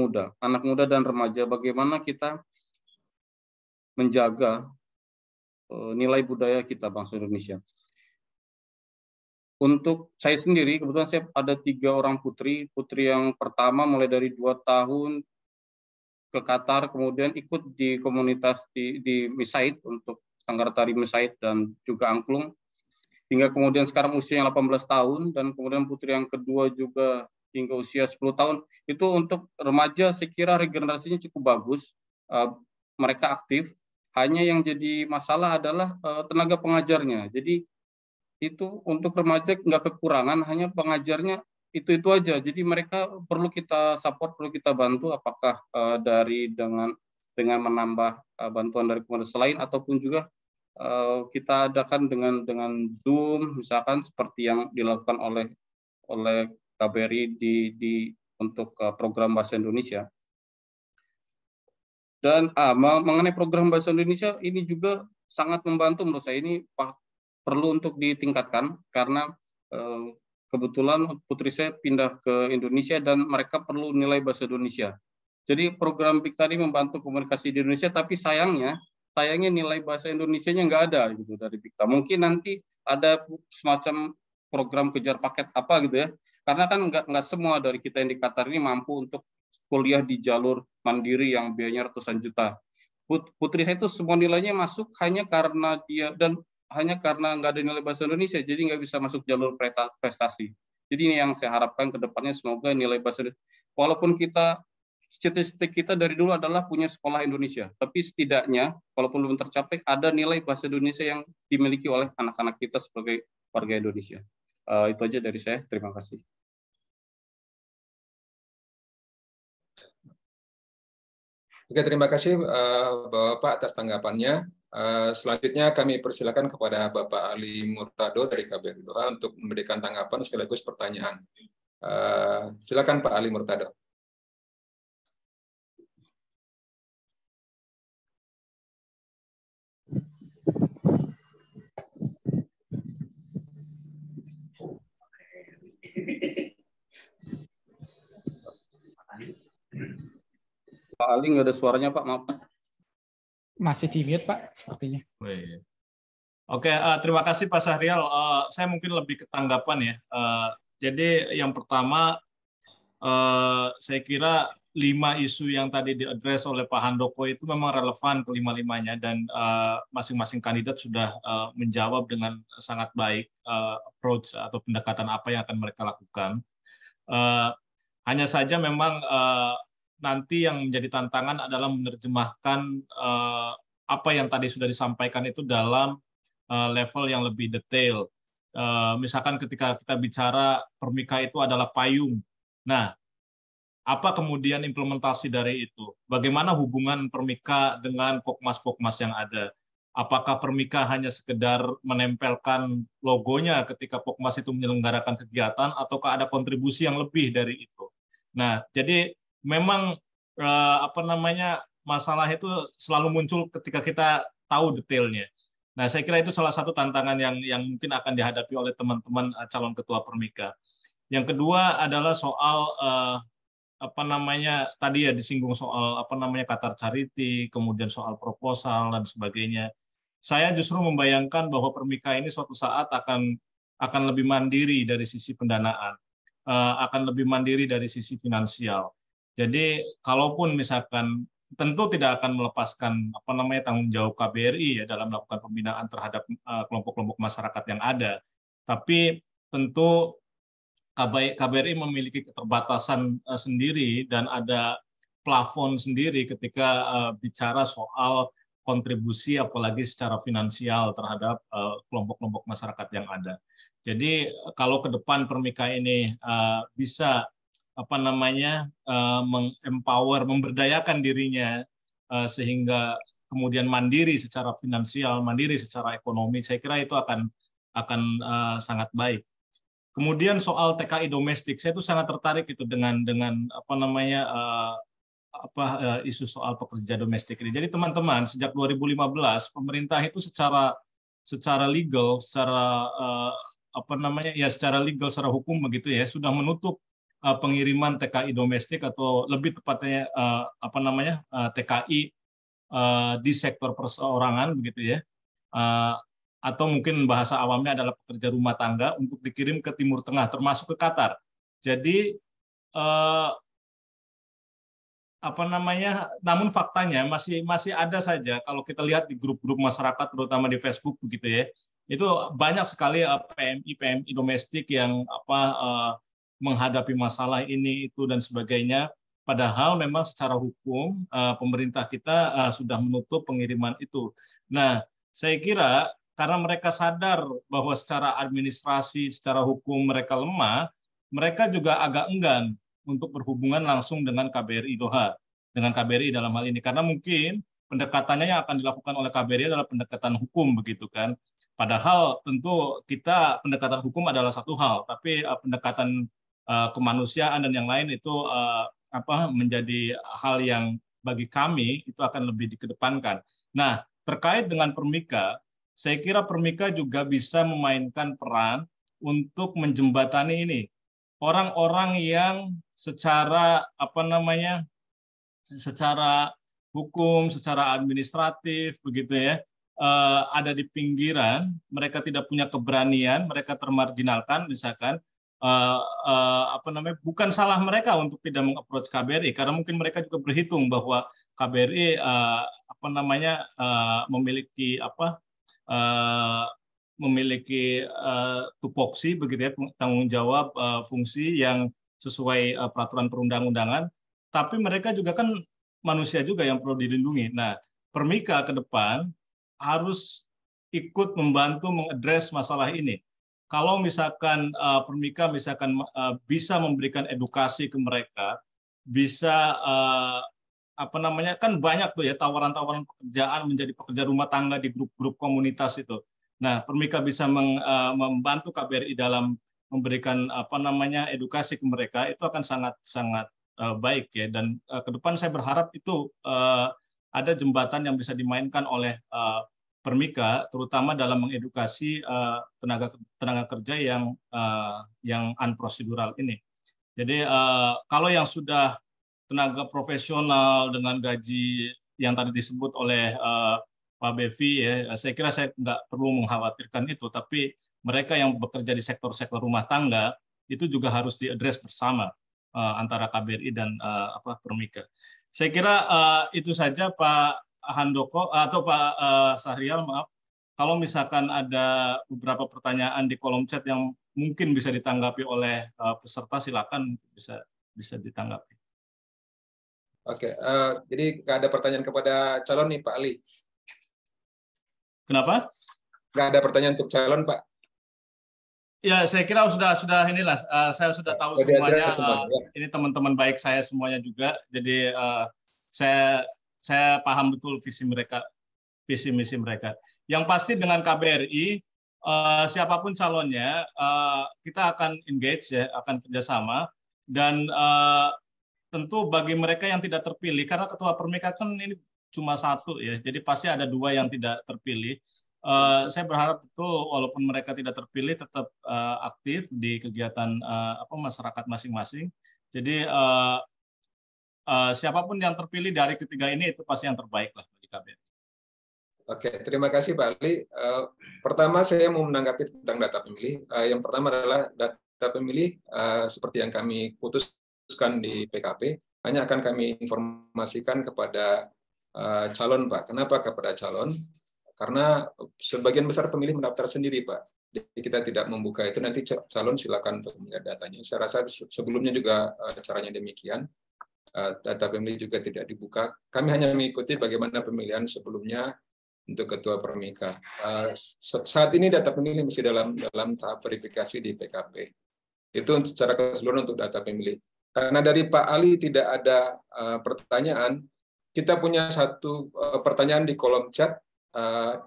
muda dan remaja, bagaimana kita menjaga nilai budaya kita bangsa Indonesia. Untuk saya sendiri, kebetulan saya ada 3 orang putri. Putri yang pertama mulai dari 2 tahun ke Qatar, kemudian ikut di komunitas di Misaid untuk Sanggar Tari Misaid dan juga angklung, hingga kemudian sekarang usianya 18 tahun, dan kemudian putri yang kedua juga hingga usia 10 tahun. Itu untuk remaja saya kira regenerasinya cukup bagus, mereka aktif. Hanya yang jadi masalah adalah tenaga pengajarnya. Jadi itu untuk remaja nggak kekurangan, hanya pengajarnya itu aja. Jadi mereka perlu kita support, perlu kita bantu, apakah dengan menambah bantuan dari komunitas lain, ataupun juga kita adakan dengan Zoom, misalkan seperti yang dilakukan oleh KBRI untuk program Bahasa Indonesia. Dan mengenai program Bahasa Indonesia ini juga sangat membantu menurut saya. Ini perlu untuk ditingkatkan karena kebetulan putri saya pindah ke Indonesia dan mereka perlu nilai Bahasa Indonesia. Jadi program BIK tadi membantu komunikasi di Indonesia, tapi sayangnya nilai Bahasa Indonesianya nggak ada gitu dari BIK. Mungkin nanti ada semacam program kejar paket apa gitu ya. Karena kan nggak semua dari kita yang di Qatar ini mampu untuk kuliah di jalur mandiri yang biayanya ratusan juta. Putri saya itu semua nilainya masuk hanya karena nggak ada nilai Bahasa Indonesia, jadi nggak bisa masuk jalur prestasi. Jadi ini yang saya harapkan ke depannya, semoga nilai Bahasa Indonesia, walaupun cita-cita kita dari dulu adalah punya sekolah Indonesia, tapi setidaknya walaupun belum tercapai, ada nilai Bahasa Indonesia yang dimiliki oleh anak-anak kita sebagai warga Indonesia. Itu aja dari saya, terima kasih. Oke, terima kasih Bapak atas tanggapannya. Selanjutnya kami persilakan kepada Bapak Ali Murtado dari KBRI Doha untuk memberikan tanggapan sekaligus pertanyaan. Silakan Pak Ali Murtado. Pak Ali nggak ada suaranya Pak, maaf. Masih di mute Pak, sepertinya. Oke, terima kasih Pak Syahrial. Saya mungkin lebih ke tanggapan ya. Jadi yang pertama, saya kira 5 isu yang tadi diadres oleh Pak Handoko itu memang relevan kelima-limanya, dan masing-masing kandidat sudah menjawab dengan sangat baik approach atau pendekatan apa yang akan mereka lakukan. Hanya saja memang nanti yang menjadi tantangan adalah menerjemahkan apa yang tadi sudah disampaikan itu dalam level yang lebih detail. Misalkan ketika kita bicara Permika itu adalah payung. Nah, apa kemudian implementasi dari itu? Bagaimana hubungan Permika dengan Pokmas-Pokmas yang ada? Apakah Permika hanya sekedar menempelkan logonya ketika Pokmas itu menyelenggarakan kegiatan, ataukah ada kontribusi yang lebih dari itu? Nah, jadi memang masalah itu selalu muncul ketika kita tahu detailnya. Nah, saya kira itu salah satu tantangan yang mungkin akan dihadapi oleh teman-teman calon ketua Permika. Yang kedua adalah soal tadi ya disinggung soal Qatar Charity, kemudian soal proposal dan sebagainya. Saya justru membayangkan bahwa Permika ini suatu saat akan lebih mandiri dari sisi pendanaan, akan lebih mandiri dari sisi finansial. Jadi kalaupun misalkan tentu tidak akan melepaskan tanggung jawab KBRI ya dalam melakukan pembinaan terhadap kelompok-kelompok masyarakat yang ada, tapi tentu KBRI memiliki keterbatasan sendiri dan ada plafon sendiri ketika bicara soal kontribusi apalagi secara finansial terhadap kelompok-kelompok masyarakat yang ada. Jadi kalau ke depan Permika ini bisa mengempower, memberdayakan dirinya sehingga kemudian mandiri secara finansial, mandiri secara ekonomi, saya kira itu akan sangat baik. Kemudian soal TKI domestik, saya itu sangat tertarik itu dengan isu soal pekerja domestik ini. Jadi teman-teman, sejak 2015 pemerintah itu secara legal, secara legal, secara hukum begitu ya, sudah menutup pengiriman TKI domestik atau lebih tepatnya TKI di sektor perseorangan begitu ya. Atau mungkin bahasa awamnya adalah pekerja rumah tangga untuk dikirim ke Timur Tengah termasuk ke Qatar. Jadi namun faktanya masih ada saja kalau kita lihat di grup-grup masyarakat terutama di Facebook begitu ya, itu banyak sekali PMI domestik yang menghadapi masalah ini itu dan sebagainya, padahal memang secara hukum pemerintah kita sudah menutup pengiriman itu. Nah, saya kira karena mereka sadar bahwa secara administrasi, secara hukum mereka lemah, mereka juga agak enggan untuk berhubungan langsung dengan KBRI Doha, dengan KBRI dalam hal ini, karena mungkin pendekatannya yang akan dilakukan oleh KBRI adalah pendekatan hukum begitu kan. Padahal tentu kita pendekatan hukum adalah satu hal, tapi pendekatan kemanusiaan dan yang lain itu menjadi hal yang bagi kami itu akan lebih dikedepankan. Nah, terkait dengan Permika, saya kira Permika juga bisa memainkan peran untuk menjembatani ini. Orang-orang yang secara secara hukum, secara administratif begitu ya, ada di pinggiran, mereka tidak punya keberanian, mereka termarginalkan misalkan, bukan salah mereka untuk tidak meng-approach KBRI karena mungkin mereka juga berhitung bahwa KBRI memiliki tupoksi begitu ya, tanggung jawab fungsi yang sesuai peraturan perundang-undangan, tapi mereka juga kan manusia juga yang perlu dilindungi. Nah, Permika ke depan harus ikut membantu mengadres masalah ini. Kalau misalkan Permika bisa memberikan edukasi ke mereka, bisa kan banyak tuh ya tawaran-tawaran pekerjaan menjadi pekerja rumah tangga di grup-grup komunitas itu. Nah, Permika bisa membantu KBRI dalam memberikan edukasi ke mereka, itu akan sangat baik ya. Dan ke depan saya berharap itu ada jembatan yang bisa dimainkan oleh Permika, terutama dalam mengedukasi tenaga kerja yang unprocedural ini. Jadi kalau yang sudah tenaga profesional dengan gaji yang tadi disebut oleh Pak Bevi, ya, saya kira saya nggak perlu mengkhawatirkan itu. Tapi mereka yang bekerja di sektor-sektor rumah tangga itu juga harus diadres bersama antara KBRI dan Permika. Saya kira itu saja Pak Handoko atau Pak Sahrial, maaf. Kalau misalkan ada beberapa pertanyaan di kolom chat yang mungkin bisa ditanggapi oleh peserta, silakan bisa ditanggapi. Oke, jadi nggak ada pertanyaan kepada calon nih Pak Ali. Kenapa? Nggak ada pertanyaan untuk calon Pak. Ya, saya kira sudah inilah. Saya sudah tahu semuanya. Ini teman-teman baik saya semuanya juga. Jadi saya paham betul visi misi mereka. Yang pasti dengan KBRI, siapapun calonnya, kita akan engage ya, akan kerjasama. Dan tentu bagi mereka yang tidak terpilih, karena ketua Permika kan ini cuma satu ya, jadi pasti ada dua yang tidak terpilih. Saya berharap betul walaupun mereka tidak terpilih tetap aktif di kegiatan masyarakat masing-masing. Jadi siapapun yang terpilih dari ketiga ini itu pasti yang terbaik lah bagi KBRI. Oke, terima kasih Pak Ali. Pertama saya mau menanggapi tentang data pemilih. Yang pertama adalah data pemilih seperti yang kami putuskan di PKP hanya akan kami informasikan kepada calon Pak. Kenapa kepada calon? Karena sebagian besar pemilih mendaftar sendiri, Pak. Jadi kita tidak membuka itu, nanti calon silakan untuk melihat datanya. Saya rasa sebelumnya juga caranya demikian. data pemilih juga tidak dibuka. Kami hanya mengikuti bagaimana pemilihan sebelumnya untuk ketua Permika. Saat ini data pemilih masih dalam tahap verifikasi di PKP. Itu secara keseluruhan untuk data pemilih. Karena dari Pak Ali tidak ada pertanyaan, kita punya satu pertanyaan di kolom chat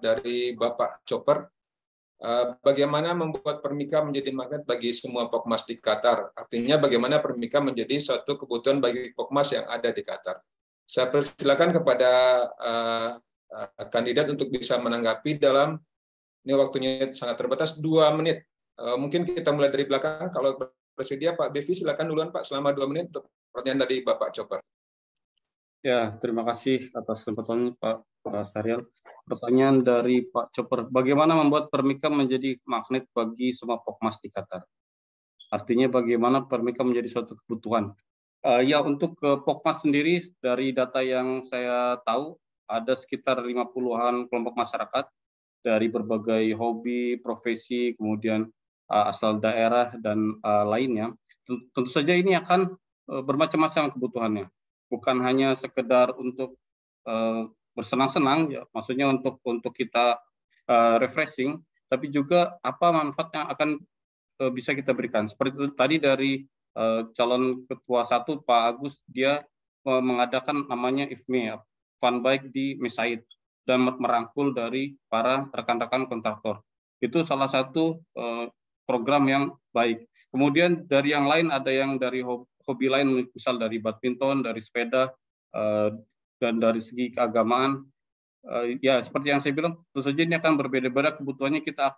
dari Bapak Chopper. Bagaimana membuat Permika menjadi magnet bagi semua Pokmas di Qatar? Artinya bagaimana Permika menjadi suatu kebutuhan bagi Pokmas yang ada di Qatar. Saya persilakan kepada kandidat untuk bisa menanggapi dalam, ini waktunya sangat terbatas, 2 menit. Mungkin kita mulai dari belakang, kalau bersedia Pak Bevi silakan duluan Pak, selama 2 menit untuk pertanyaan dari Bapak Chopper. Ya, terima kasih atas kesempatannya Pak Syahrial. Pertanyaan dari Pak Chopper, bagaimana membuat Permika menjadi magnet bagi semua Pokmas di Qatar? Artinya bagaimana Permika menjadi suatu kebutuhan? Ya, untuk Pokmas sendiri, dari data yang saya tahu, ada sekitar 50-an kelompok masyarakat dari berbagai hobi, profesi, kemudian asal daerah, dan lainnya. Tentu saja ini akan bermacam-macam kebutuhannya. Bukan hanya sekedar untuk bersenang-senang, ya, maksudnya untuk kita refreshing, tapi juga apa manfaat yang akan bisa kita berikan. Seperti itu tadi dari calon ketua 1 Pak Agus, dia mengadakan namanya IFME, Fun Bike di Mesaid, dan merangkul dari para rekan-rekan kontraktor. Itu salah satu program yang baik. Kemudian dari yang lain ada yang dari hobi lain, misal dari badminton, dari sepeda, dan dari segi keagamaan, ya seperti yang saya bilang, tentu saja ini akan berbeda-beda kebutuhannya. Kita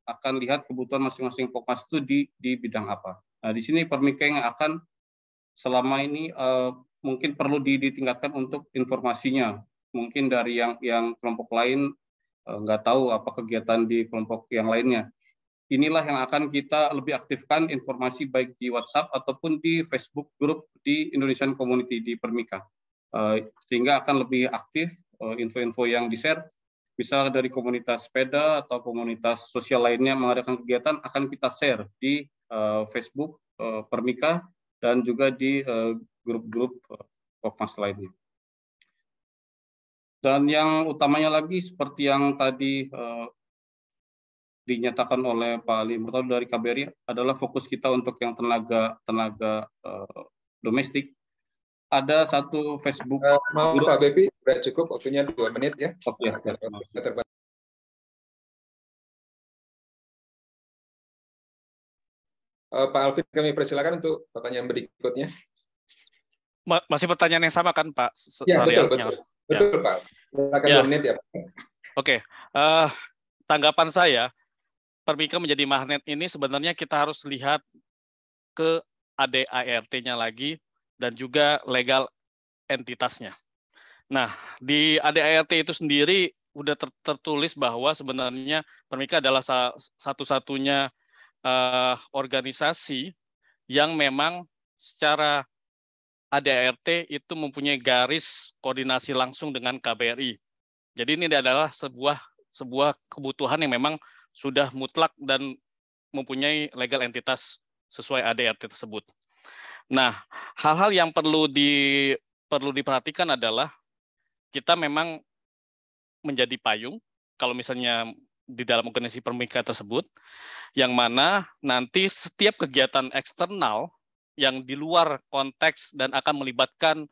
akan lihat kebutuhan masing-masing Pokmas itu di bidang apa. Nah, di sini Permika yang akan selama ini mungkin perlu ditingkatkan untuk informasinya. Mungkin dari yang kelompok lain nggak tahu apa kegiatan di kelompok yang lainnya. Inilah yang akan kita lebih aktifkan informasi baik di WhatsApp ataupun di Facebook grup di Indonesian Community di Permika. Sehingga akan lebih aktif info-info yang di-share, bisa dari komunitas sepeda atau komunitas sosial lainnya mengadakan kegiatan, akan kita share di Facebook Permika dan juga di grup-grup Pokmas lainnya. Dan yang utamanya lagi, seperti yang tadi dinyatakan oleh Pak Ali Murtado dari KBRI, adalah fokus kita untuk yang tenaga domestik. Ada satu Facebook grup. Pak Bevi, sudah cukup, waktunya 2 menit ya. Oke. Pak Alvin, kami persilakan untuk pertanyaan berikutnya. Masih pertanyaan yang sama kan Pak? Ya, betul Pak. Silakan 2 menit ya Pak. Oke, tanggapan saya, Permika menjadi magnet ini sebenarnya kita harus lihat ke ADART-nya lagi, dan juga legal entitasnya. Nah, di ADART itu sendiri sudah tertulis bahwa sebenarnya Permika adalah satu-satunya organisasi yang memang secara ADART itu mempunyai garis koordinasi langsung dengan KBRI. Jadi ini adalah sebuah kebutuhan yang memang sudah mutlak dan mempunyai legal entitas sesuai ADART tersebut. Nah, hal-hal yang perlu diperhatikan adalah kita memang menjadi payung kalau misalnya di dalam organisasi Permika tersebut, yang mana nanti setiap kegiatan eksternal yang di luar konteks dan akan melibatkan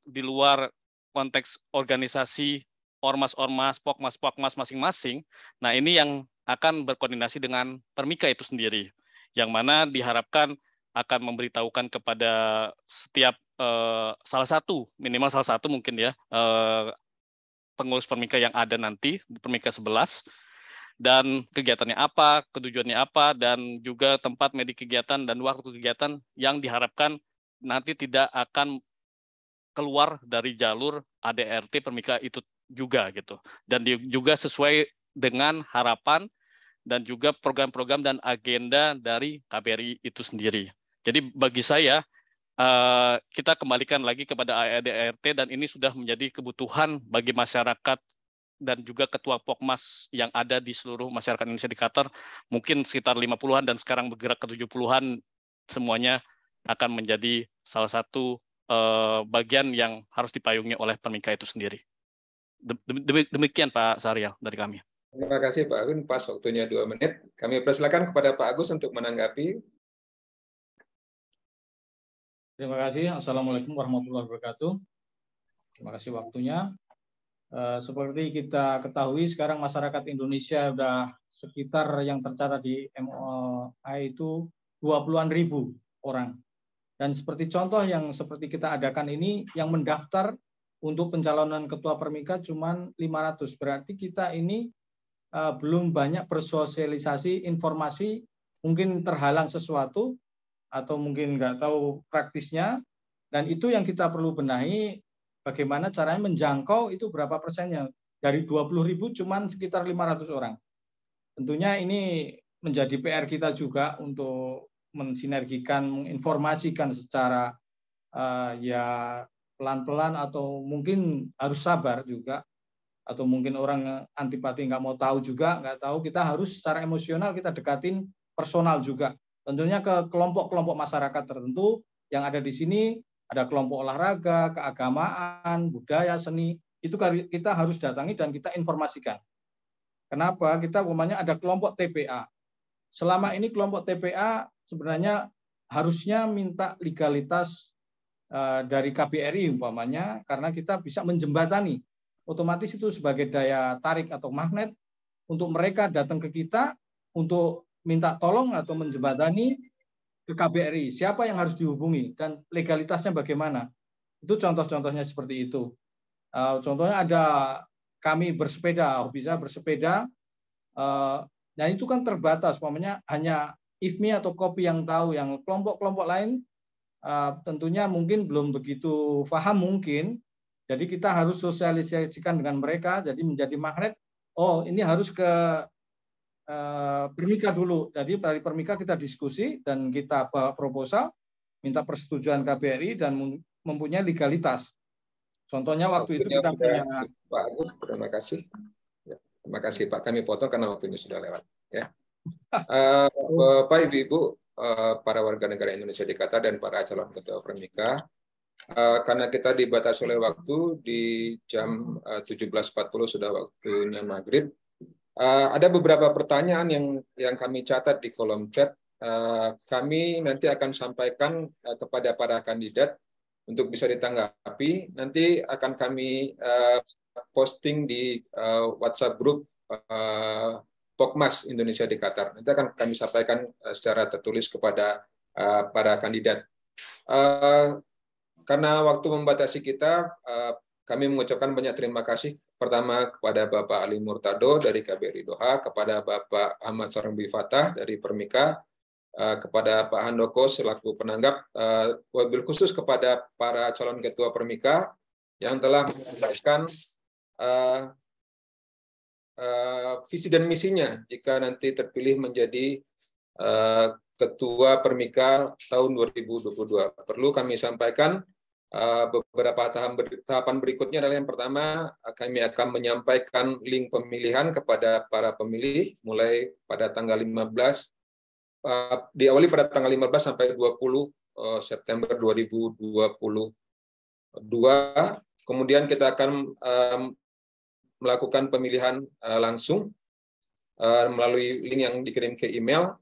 di luar konteks organisasi ormas-ormas, pokmas masing-masing, nah ini yang akan berkoordinasi dengan Permika itu sendiri, yang mana diharapkan akan memberitahukan kepada setiap minimal salah satu mungkin ya, pengurus Permika yang ada nanti di Permika 11, dan kegiatannya apa, tujuannya apa, dan juga tempat media kegiatan dan waktu kegiatan yang diharapkan nanti tidak akan keluar dari jalur ADART Permika itu juga gitu. Dan juga sesuai dengan harapan dan juga program-program dan agenda dari KBRI itu sendiri. Jadi bagi saya, kita kembalikan lagi kepada ADART, dan ini sudah menjadi kebutuhan bagi masyarakat dan juga ketua Pokmas yang ada di seluruh masyarakat Indonesia di Qatar, mungkin sekitar 50-an dan sekarang bergerak ke 70-an, semuanya akan menjadi salah satu bagian yang harus dipayungi oleh Permika itu sendiri. Demikian Pak Syahrial dari kami. Terima kasih Pak Agun, pas waktunya 2 menit. Kami persilakan kepada Pak Agus untuk menanggapi. Terima kasih. Assalamualaikum warahmatullahi wabarakatuh. Terima kasih waktunya. Seperti kita ketahui sekarang masyarakat Indonesia sudah sekitar yang tercatat di MOI itu 20-an ribu orang. Dan seperti contoh yang seperti kita adakan ini, yang mendaftar untuk pencalonan ketua Permika cuma 500. Berarti kita ini belum banyak bersosialisasi informasi, mungkin terhalang sesuatu, atau mungkin nggak tahu praktisnya, dan itu yang kita perlu benahi, bagaimana caranya menjangkau itu berapa persennya. Dari 20.000 cuman sekitar 500 orang. Tentunya ini menjadi PR kita juga untuk mensinergikan, menginformasikan secara ya pelan-pelan, atau mungkin harus sabar juga, atau mungkin orang antipati nggak mau tahu juga, nggak tahu, kita harus secara emosional kita dekatin personal juga. Tentunya ke kelompok-kelompok masyarakat tertentu yang ada di sini, ada kelompok olahraga, keagamaan, budaya, seni, itu kita harus datangi dan kita informasikan. Kenapa? Kita umpamanya ada kelompok TPA. Selama ini kelompok TPA sebenarnya harusnya minta legalitas dari KBRI umpamanya, karena kita bisa menjembatani. Otomatis itu sebagai daya tarik atau magnet untuk mereka datang ke kita untuk minta tolong atau menjembatani ke KBRI. Siapa yang harus dihubungi dan legalitasnya bagaimana? Itu contoh-contohnya seperti itu. Contohnya ada kami bersepeda, bisa bersepeda. Nah itu kan terbatas, umpamanya hanya IFMI atau KOPI yang tahu, yang kelompok-kelompok lain tentunya mungkin belum begitu paham mungkin. Jadi kita harus sosialisasikan dengan mereka, jadi menjadi magnet. Oh ini harus ke Permika dulu. Jadi dari Permika kita diskusi dan kita bawa proposal, minta persetujuan KBRI dan mempunyai legalitas. Contohnya waktu itu kita punya. Pak Agus, terima kasih. Ya, terima kasih Pak. Kami potong karena waktunya sudah lewat. Ya. Bapak Ibu, para warga negara Indonesia di Qatar dan para calon ketua Permika, karena kita dibatasi oleh waktu di jam 17.40 sudah waktunya maghrib. Ada beberapa pertanyaan yang kami catat di kolom chat. Kami nanti akan sampaikan kepada para kandidat untuk bisa ditanggapi. Nanti akan kami posting di WhatsApp grup Pokmas Indonesia di Qatar. Nanti akan kami sampaikan secara tertulis kepada para kandidat. Karena waktu membatasi kita, kami mengucapkan banyak terima kasih. Pertama kepada Bapak Ali Murtado dari KBRI Doha, kepada Bapak Ahmad Sarangbi Fatah dari Permika, kepada Pak Handoko selaku penanggap, wabil khusus kepada para calon ketua Permika yang telah menyampaikan visi dan misinya jika nanti terpilih menjadi ketua Permika tahun 2022. Perlu kami sampaikan beberapa tahapan berikutnya adalah yang pertama, kami akan menyampaikan link pemilihan kepada para pemilih mulai pada tanggal 15, diawali pada tanggal 15 sampai 20 September 2022. Kemudian kita akan melakukan pemilihan langsung melalui link yang dikirim ke email,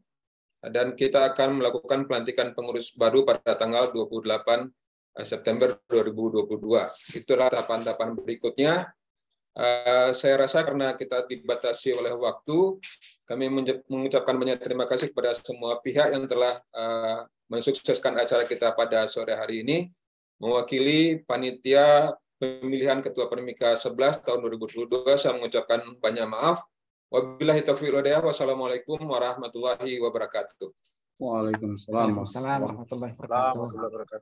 dan kita akan melakukan pelantikan pengurus baru pada tanggal 28 September 2022. Itulah tahapan-tahapan berikutnya. Saya rasa karena kita dibatasi oleh waktu, kami mengucapkan banyak terima kasih kepada semua pihak yang telah mensukseskan acara kita pada sore hari ini. Mewakili panitia pemilihan Ketua Permika 11 tahun 2022, saya mengucapkan banyak maaf. Wabillahi taufiq wal hidayah. Wassalamualaikum warahmatullahi wabarakatuh. Waalaikumsalam warahmatullahi wabarakatuh.